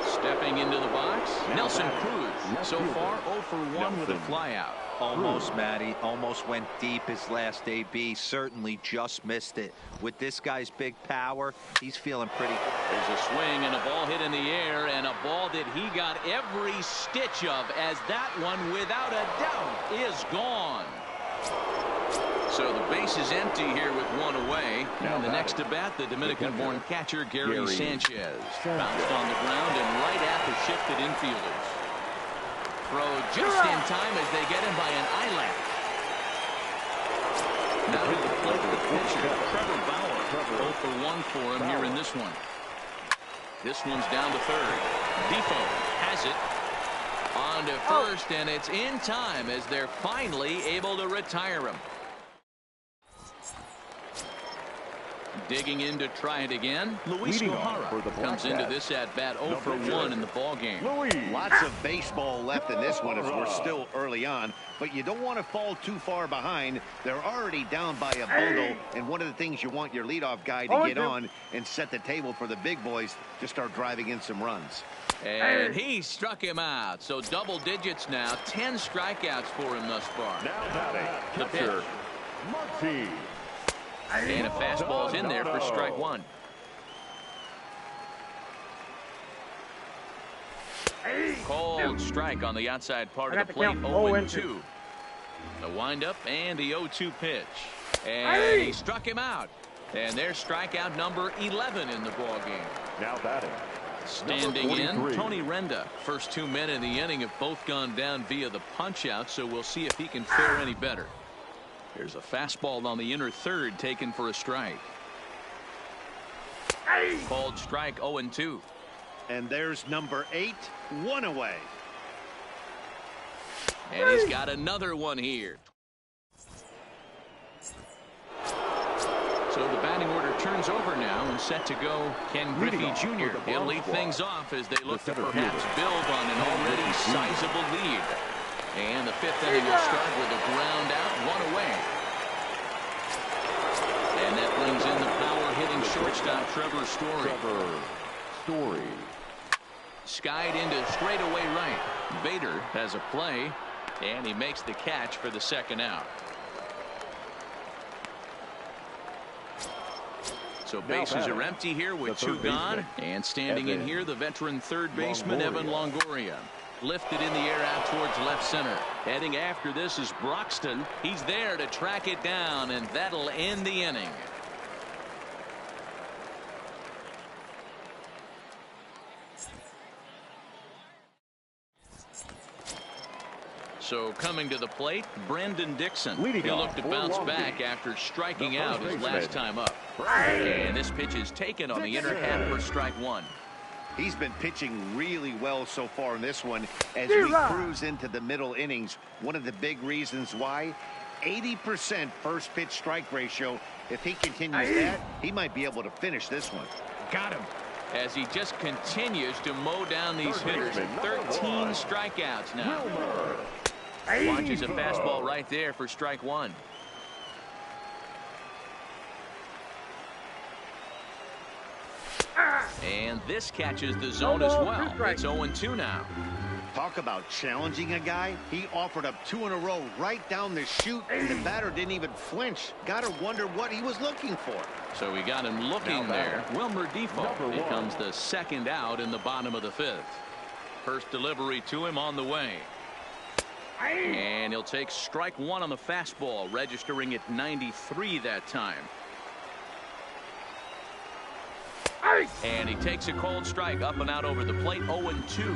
Stepping into the box, Nelson Cruz. So far 0 for 1 with a flyout. Almost, Matty. Almost went deep his last AB. Certainly just missed it. With this guy's big power, he's feeling pretty. There's a swing and a ball hit in the air, and a ball that he got every stitch of, as that one, without a doubt, is gone. So the base is empty here with 1 away. And the next to bat, the Dominican-born catcher, Gary Sanchez. Bounced on the ground and right at the shifted infielders. Throw just in time as they get him by an eyelash. Now to the plate, the pitcher, Trevor Bauer. 0 for 1 for him here in this one. This one's down to third. Defoe has it. On to first, and it's in time as they're finally able to retire him. Digging in to try it again, Luis O'Hara comes into this at-bat 0 for 1 in the ballgame. Lots of baseball left in this one as we're still early on, but you don't want to fall too far behind. They're already down by a bundle, and one of the things you want your leadoff guy to get on and set the table for the big boys to start driving in some runs. And he struck him out, so double digits now, 10 strikeouts for him thus far. Now batting, catcher Monty. And a fastball's in there for strike 1. Cold strike on the outside part of the plate, 0-2. The windup and the 0-2 pitch. And he struck him out. And there's strikeout number 11 in the ballgame. Now batting. Standing in, Tony Renda. First 2 men in the inning have both gone down via the punch-out, so we'll see if he can fare any better. There's a fastball on the inner third taken for a strike. Called strike 0-2. And there's number 8, 1 away. And he's got another one here. So the batting order turns over now and set to go Ken Griffey Jr. He'll lead things off as they look to perhaps build on an already sizable lead. And the 5th inning will start with a ground out, 1 away. And that brings in the power-hitting shortstop Trevor Story. Skied into straightaway right. Bader has a play, and he makes the catch for the second out. So bases are empty here with 2 gone. And standing in here, the veteran third baseman, Evan Longoria. Lifted in the air out towards left center. Heading after this is Broxton. He's there to track it down, and that'll end the inning. So coming to the plate, Brendan Dixon. He'll look to bounce back after striking out his last time up. And this pitch is taken on the inner half for strike 1. He's been pitching really well so far in this one as we cruise into the middle innings. One of the big reasons why, 80% first pitch strike ratio. If he continues that, he might be able to finish this one. Got him. As he just continues to mow down these hitters. 13 strikeouts now. Launches a fastball right there for strike 1. And this catches the zone as well. It's 0-2 now. Talk about challenging a guy. He offered up 2 in a row right down the chute, and the batter didn't even flinch. Gotta wonder what he was looking for. So we got him looking there. Wilmer Defoe becomes the second out in the bottom of the 5th. First delivery to him on the way. And he'll take strike 1 on the fastball, registering at 93 that time. And he takes a cold strike up and out over the plate. 0-2.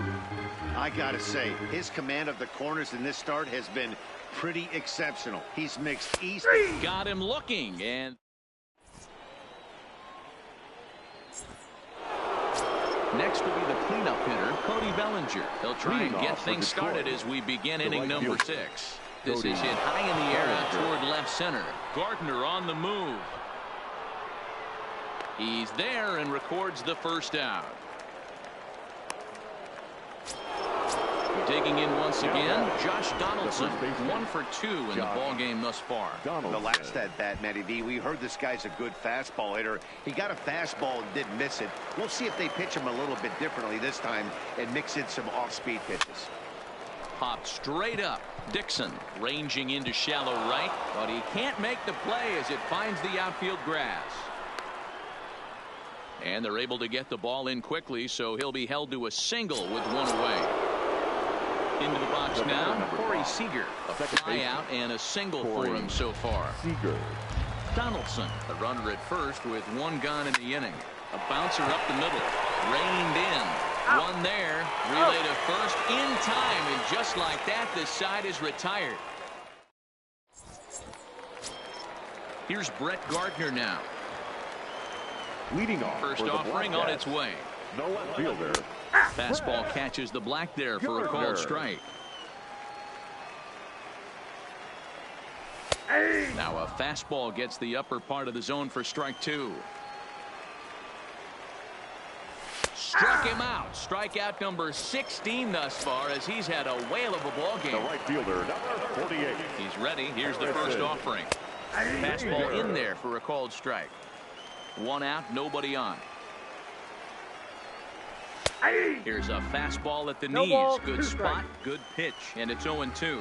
I gotta say, his command of the corners in this start has been pretty exceptional. He's mixed east. Got him looking, and next will be the cleanup hitter, Cody Bellinger. He'll try and get things started as we begin inning number 6. This is hit high in the air out toward left center. Gardner on the move. He's there and records the first out. Digging in once again, Josh Donaldson, 1 for 2 in the ball game thus far. The last at bat, Matty V, we heard this guy's a good fastball hitter. He got a fastball and didn't miss it. We'll see if they pitch him a little bit differently this time and mix in some off-speed pitches. Popped straight up. Dixon ranging into shallow right, but he can't make the play as it finds the outfield grass. And they're able to get the ball in quickly, so he'll be held to a single with 1 away. Into the box now, Corey Seager. A fly out and a single for him so far. Donaldson, the runner at first with 1 gone in the inning. A bouncer up the middle. Reined in. 1 there. Relay to first in time, and just like that, this side is retired. Here's Brett Gardner now. Leading off first offering on its way. The left fielder. Fastball catches the black there for a called strike. Now a fastball gets the upper part of the zone for strike 2. Struck him out. Strikeout number 16 thus far, as he's had a whale of a ball game. The right fielder, number 48. He's ready. Here's the first offering. Fastball in there for a called strike. 1 out, nobody on. Here's a fastball at the knees. Good spot, good pitch, and it's 0-2.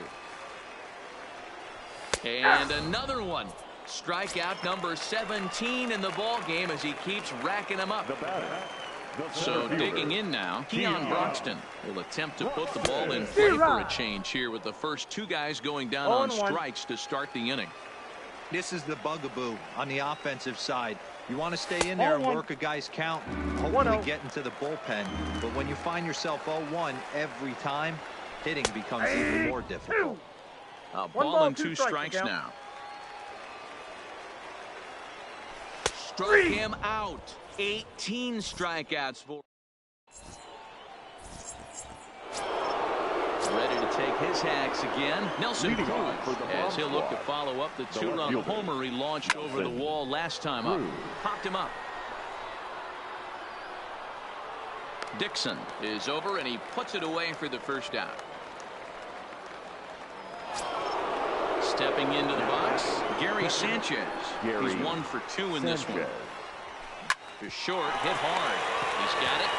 And another one. Strikeout number 17 in the ball game as he keeps racking them up. So digging in now, Keon Broxton will attempt to put the ball in play for a change here with the first 2 guys going down on strikes to start the inning. This is the bugaboo on the offensive side. You want to stay in there and work a guy's count, hopefully get into the bullpen. But when you find yourself 0-1 every time, hitting becomes even more difficult. A ball and 2 strikes now. Struck him out. 18 strikeouts for. Ready to take his hacks again. Nelson Cruz, as he'll look to follow up the two-run homer he launched over the wall last time up. Popped him up. Dixon is over, and he puts it away for the first out. Stepping into the box, Gary Sanchez. He's 1 for 2 in this one. To short, hit hard. He's got it.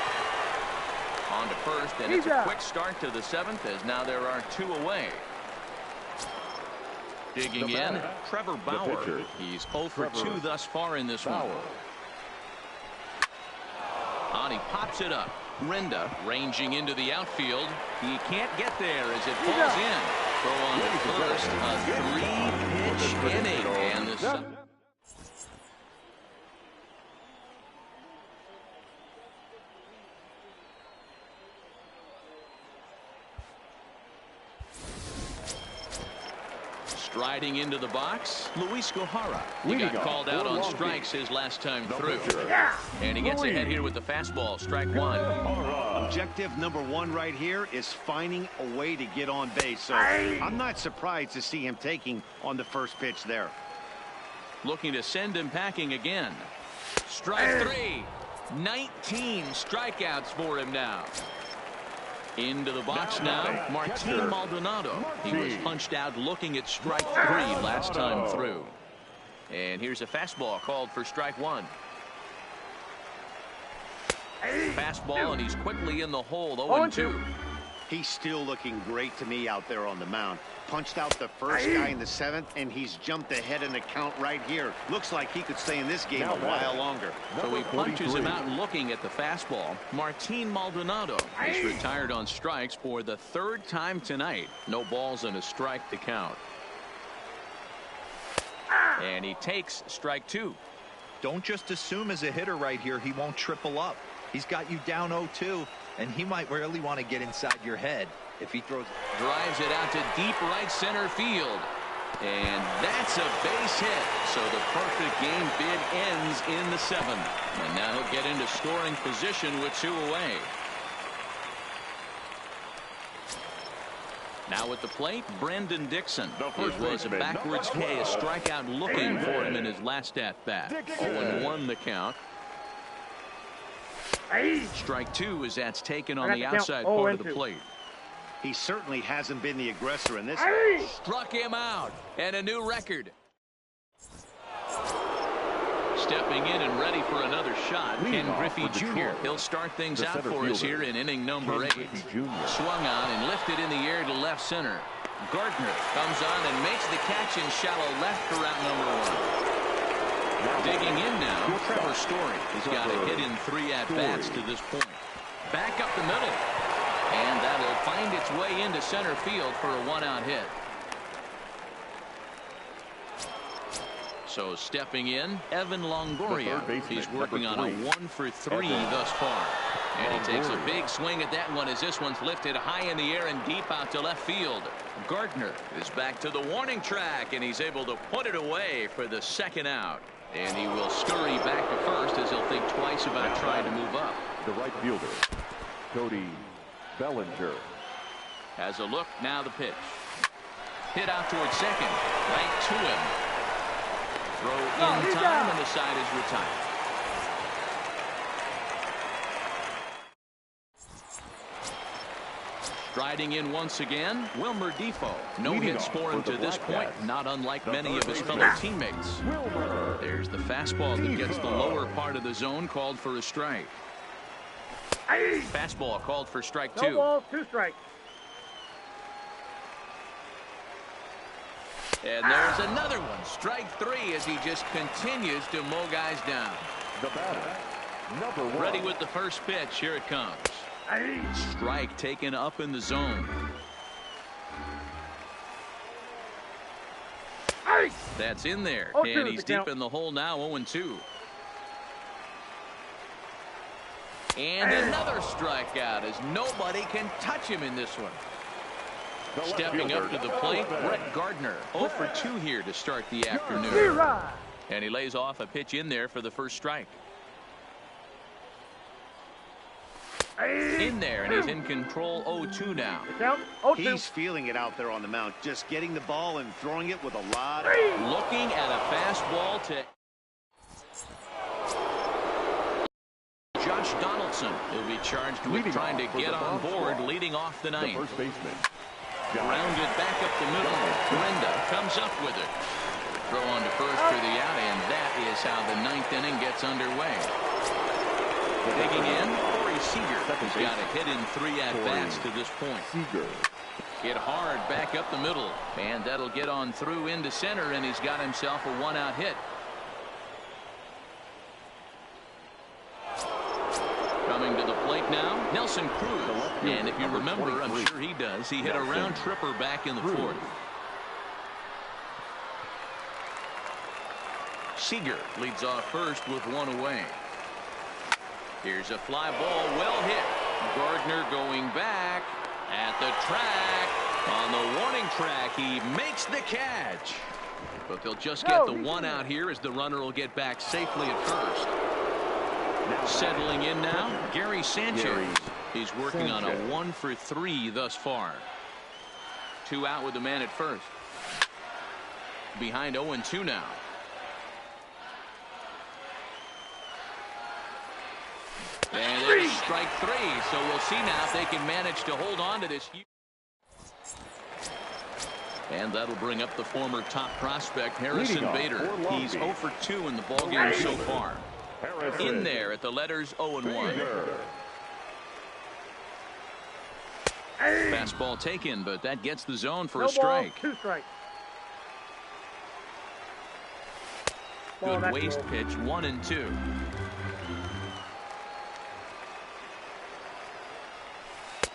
On to first, and it's a quick start to the 7th, as now there are 2 away. Digging in, Trevor Bauer. He's 0 for 2 thus far in this one. On, he pops it up. Renda ranging into the outfield. He can't get there as it falls in. Throw on to first. A 3-pitch inning, and the striding into the box, Luis Gohara. He got called out on strikes his last time through. And he gets ahead here with the fastball, strike 1. Objective number 1 right here is finding a way to get on base. So I'm not surprised to see him taking on the first pitch there. Looking to send him packing again. Strike 3. 19 strikeouts for him now. Into the box now, Martin Maldonado. He was punched out looking at strike 3 last time through. And here's a fastball called for strike 1. Fastball, and he's quickly in the hole, 0-2. He's still looking great to me out there on the mound. Punched out the first guy in the 7th, and he's jumped ahead in the count right here. Looks like he could stay in this game a while longer. So he punches him out looking at the fastball. Martin Maldonado is retired on strikes for the 3rd time tonight. No balls and a strike to count. And he takes strike 2. Don't just assume as a hitter right here he won't triple up. He's got you down 0-2, and he might really want to get inside your head if he throws. Drives it out to deep right center field. And that's a base hit. So the perfect game bid ends in the 7th. And now he'll get into scoring position with 2 away. Now at the plate, Brendan Dixon. It was a backwards K, a strikeout looking for him in his last at-bat. 0-1 the count. Strike 2 as that's taken on the outside part of the plate. He certainly hasn't been the aggressor in this. Struck him out, and a new record. Stepping in and ready for another shot, Ken Griffey Jr. He'll start things out for us here in inning number 8. Swung on and lifted in the air to left center. Gardner comes on and makes the catch in shallow left for route number 1. Digging in now, Trevor Story. He's got a hit in 3 at-bats to this point. Back up the middle. And that'll find its way into center field for a 1-out hit. So stepping in, Evan Longoria. He's working on a 1 for 3 thus far. And he takes a big swing at that one as this one's lifted high in the air and deep out to left field. Gardner is back to the warning track, and he's able to put it away for the 2nd out. And he will scurry back to first as he'll think twice about trying to move up. The right fielder, Cody Bellinger. Has a look, now the pitch. Hit out towards second, right to him. Throw in time, and the side is retired. Striding in once again, Wilmer Defoe. No hits for him to this point, not unlike many of his fellow teammates. There's the fastball that gets the lower part of the zone, called for a strike. Fastball called for strike 2. No balls, 2 strikes. And there's another one, strike 3, as he just continues to mow guys down. The batter, number 1. Ready with the first pitch, here it comes. Strike taken up in the zone. That's in there, and he's deep in the hole now, 0-2. And another strikeout as nobody can touch him in this one. Stepping up to the plate, Brett Gardner. 0 for 2 here to start the afternoon. And he lays off a pitch in there for the first strike. In there, and he's in control. 0-2 now. He's feeling it out there on the mound, just getting the ball and throwing it with a lot of... Looking at a fastball to Josh Donaldson. He'll be charged with trying to get on board, leading off the ninth. First baseman. Grounded back up the middle. Brenda comes up with it. Throw on to first for the out, and that is how the ninth inning gets underway. Digging in, Corey Seager. He's got a hit in 3 at-bats to this point. Hit hard back up the middle, and that'll get on through into center, and he's got himself a 1-out hit. Coming to the plate now, Nelson Cruz. And if you remember, I'm sure he does, he hit a round tripper back in the 4th. Seager leads off first with 1 away. Here's a fly ball, well hit. Gardner going back at the track. On the warning track, he makes the catch. But they'll just get the 1 out here as the runner will get back safely at first. Settling in now, Gary Sanchez. He's working on a 1 for 3 thus far. 2 out with the man at first. Behind 0-2 now. And there's strike 3, so we'll see now if they can manage to hold on to this. And that'll bring up the former top prospect, Harrison Bader. He's 0 for 2 in the ballgame so far. In there at the letters 0-1. Fastball taken, but that gets the zone for a strike. 2 strikes. Good waste pitch, 1-2.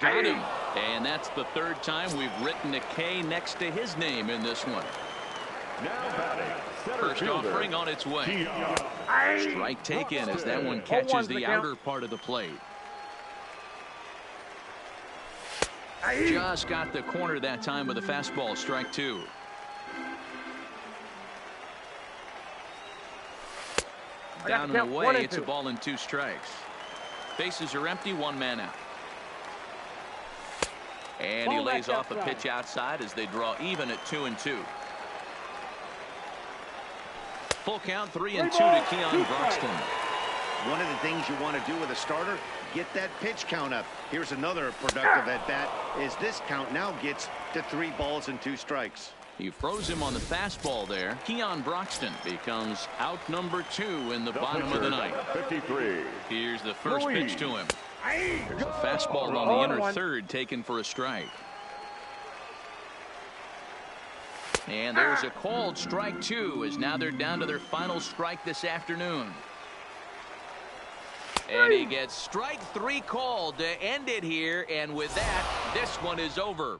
Got him. And that's the 3rd time we've written a K next to his name in this one. First offering on its way. Strike taken as that one catches the outer part of the plate. Just got the corner that time with a fastball. Strike 2. Down and away. It's a ball and 2 strikes. Bases are empty. 1 man out. And he lays off a pitch outside as they draw even at 2-2. Full count, 3-2 to Keon Broxton. One of the things you want to do with a starter, get that pitch count up. Here's another productive at-bat as this count now gets to 3 balls and 2 strikes. He froze him on the fastball there. Keon Broxton becomes out number 2 in the bottom of the ninth. 53. Here's the first pitch to him. There's a fastball on the inner 3rd taken for a strike. And there's a called strike 2 as now they're down to their final strike this afternoon. And he gets strike 3 called to end it here, and with that, this one is over.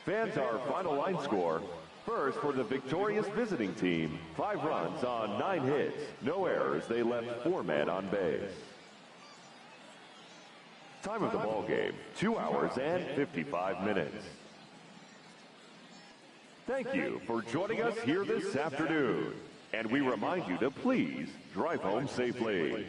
Fans, our final line score. First, for the victorious visiting team, 5 runs on 9 hits. No errors. They left 4 men on base. Time of the ball game, 2 hours and 55 minutes. Thank you for joining us here this afternoon. And we remind you to please drive home safely.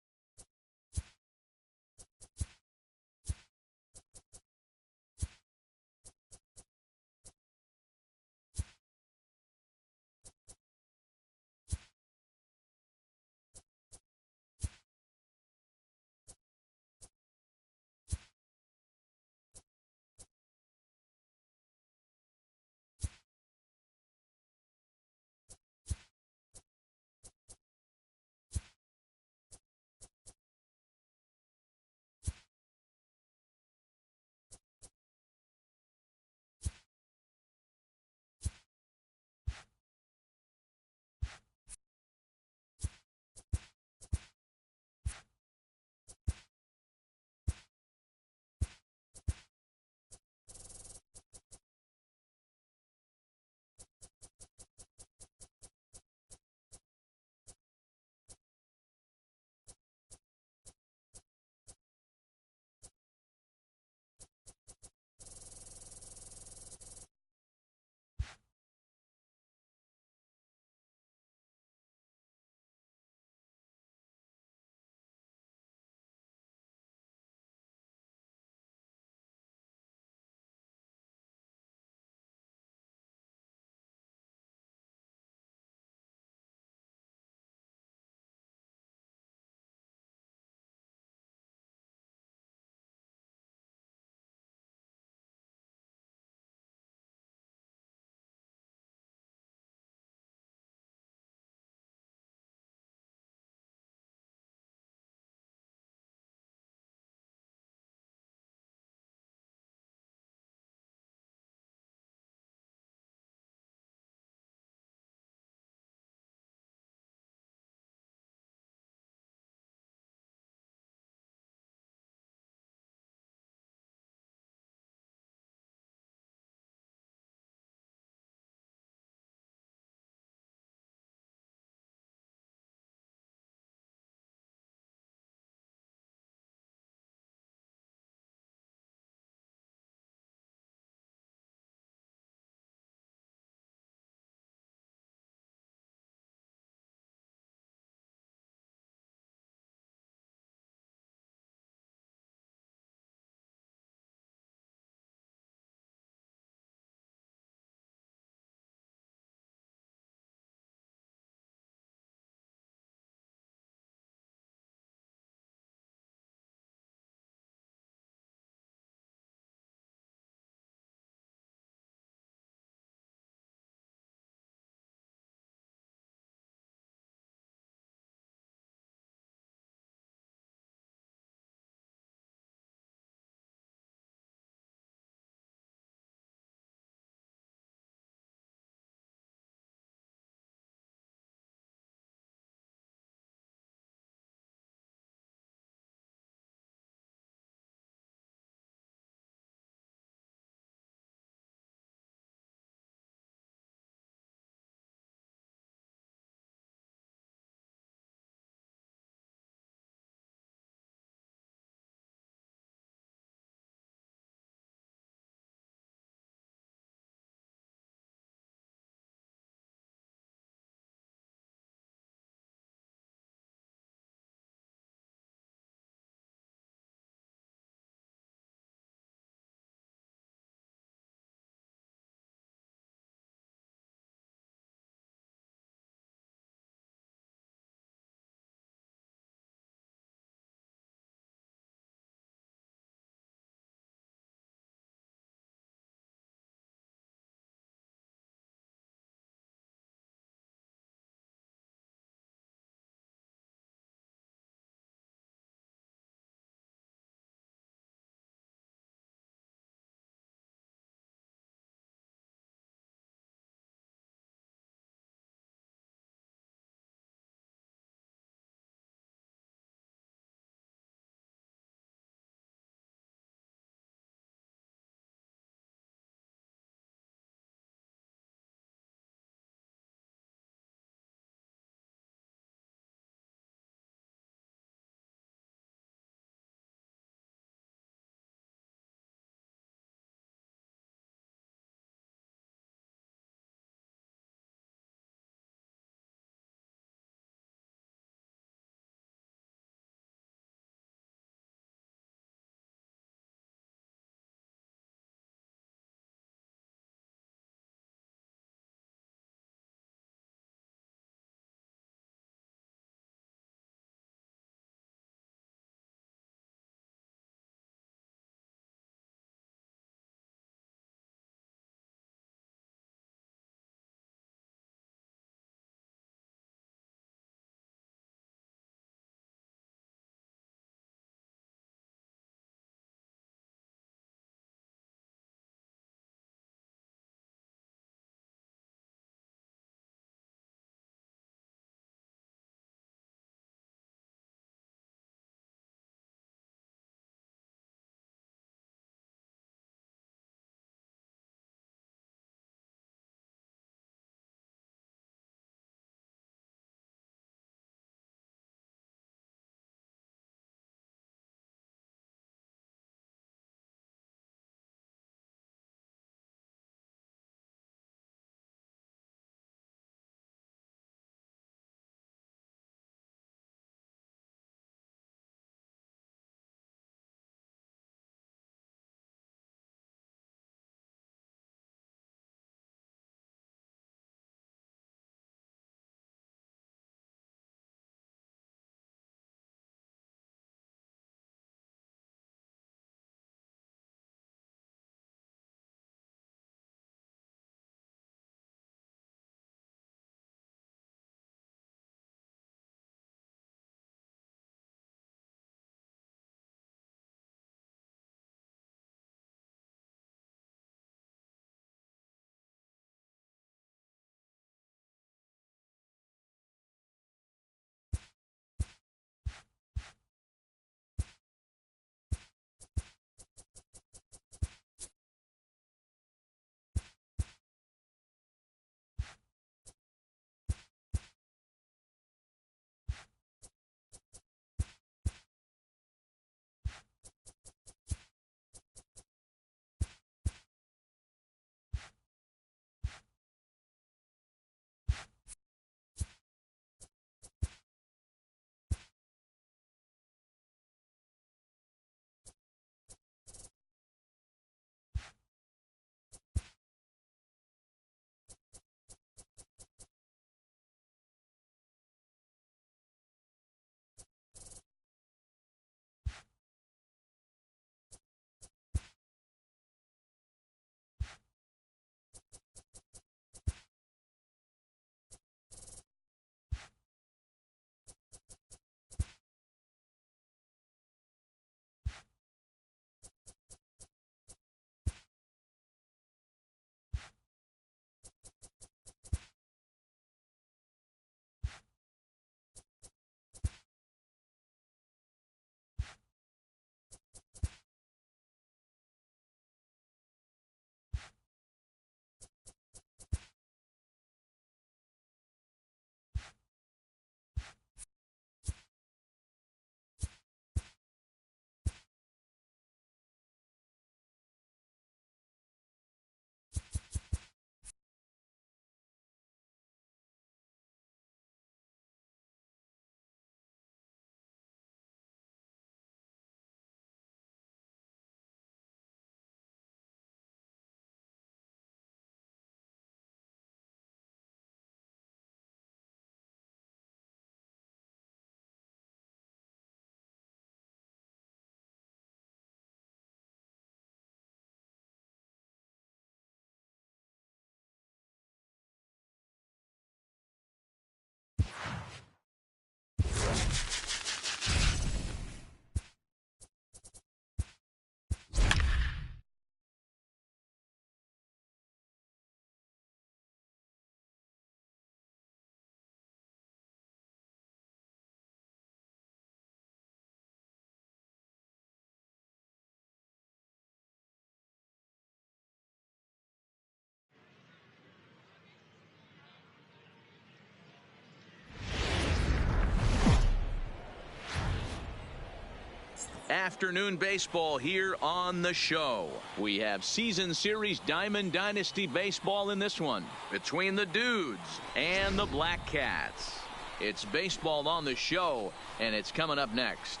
Afternoon baseball here on the show. We have season series Diamond Dynasty baseball in this one between the Dudes and the Black Cats. It's baseball on the show, and it's coming up next.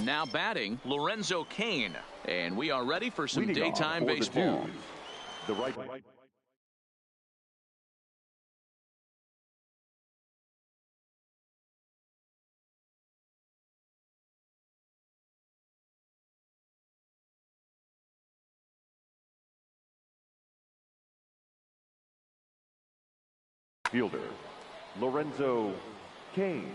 Now batting, Lorenzo Cain, and we are ready for some daytime baseball. The right fielder, Lorenzo Cain.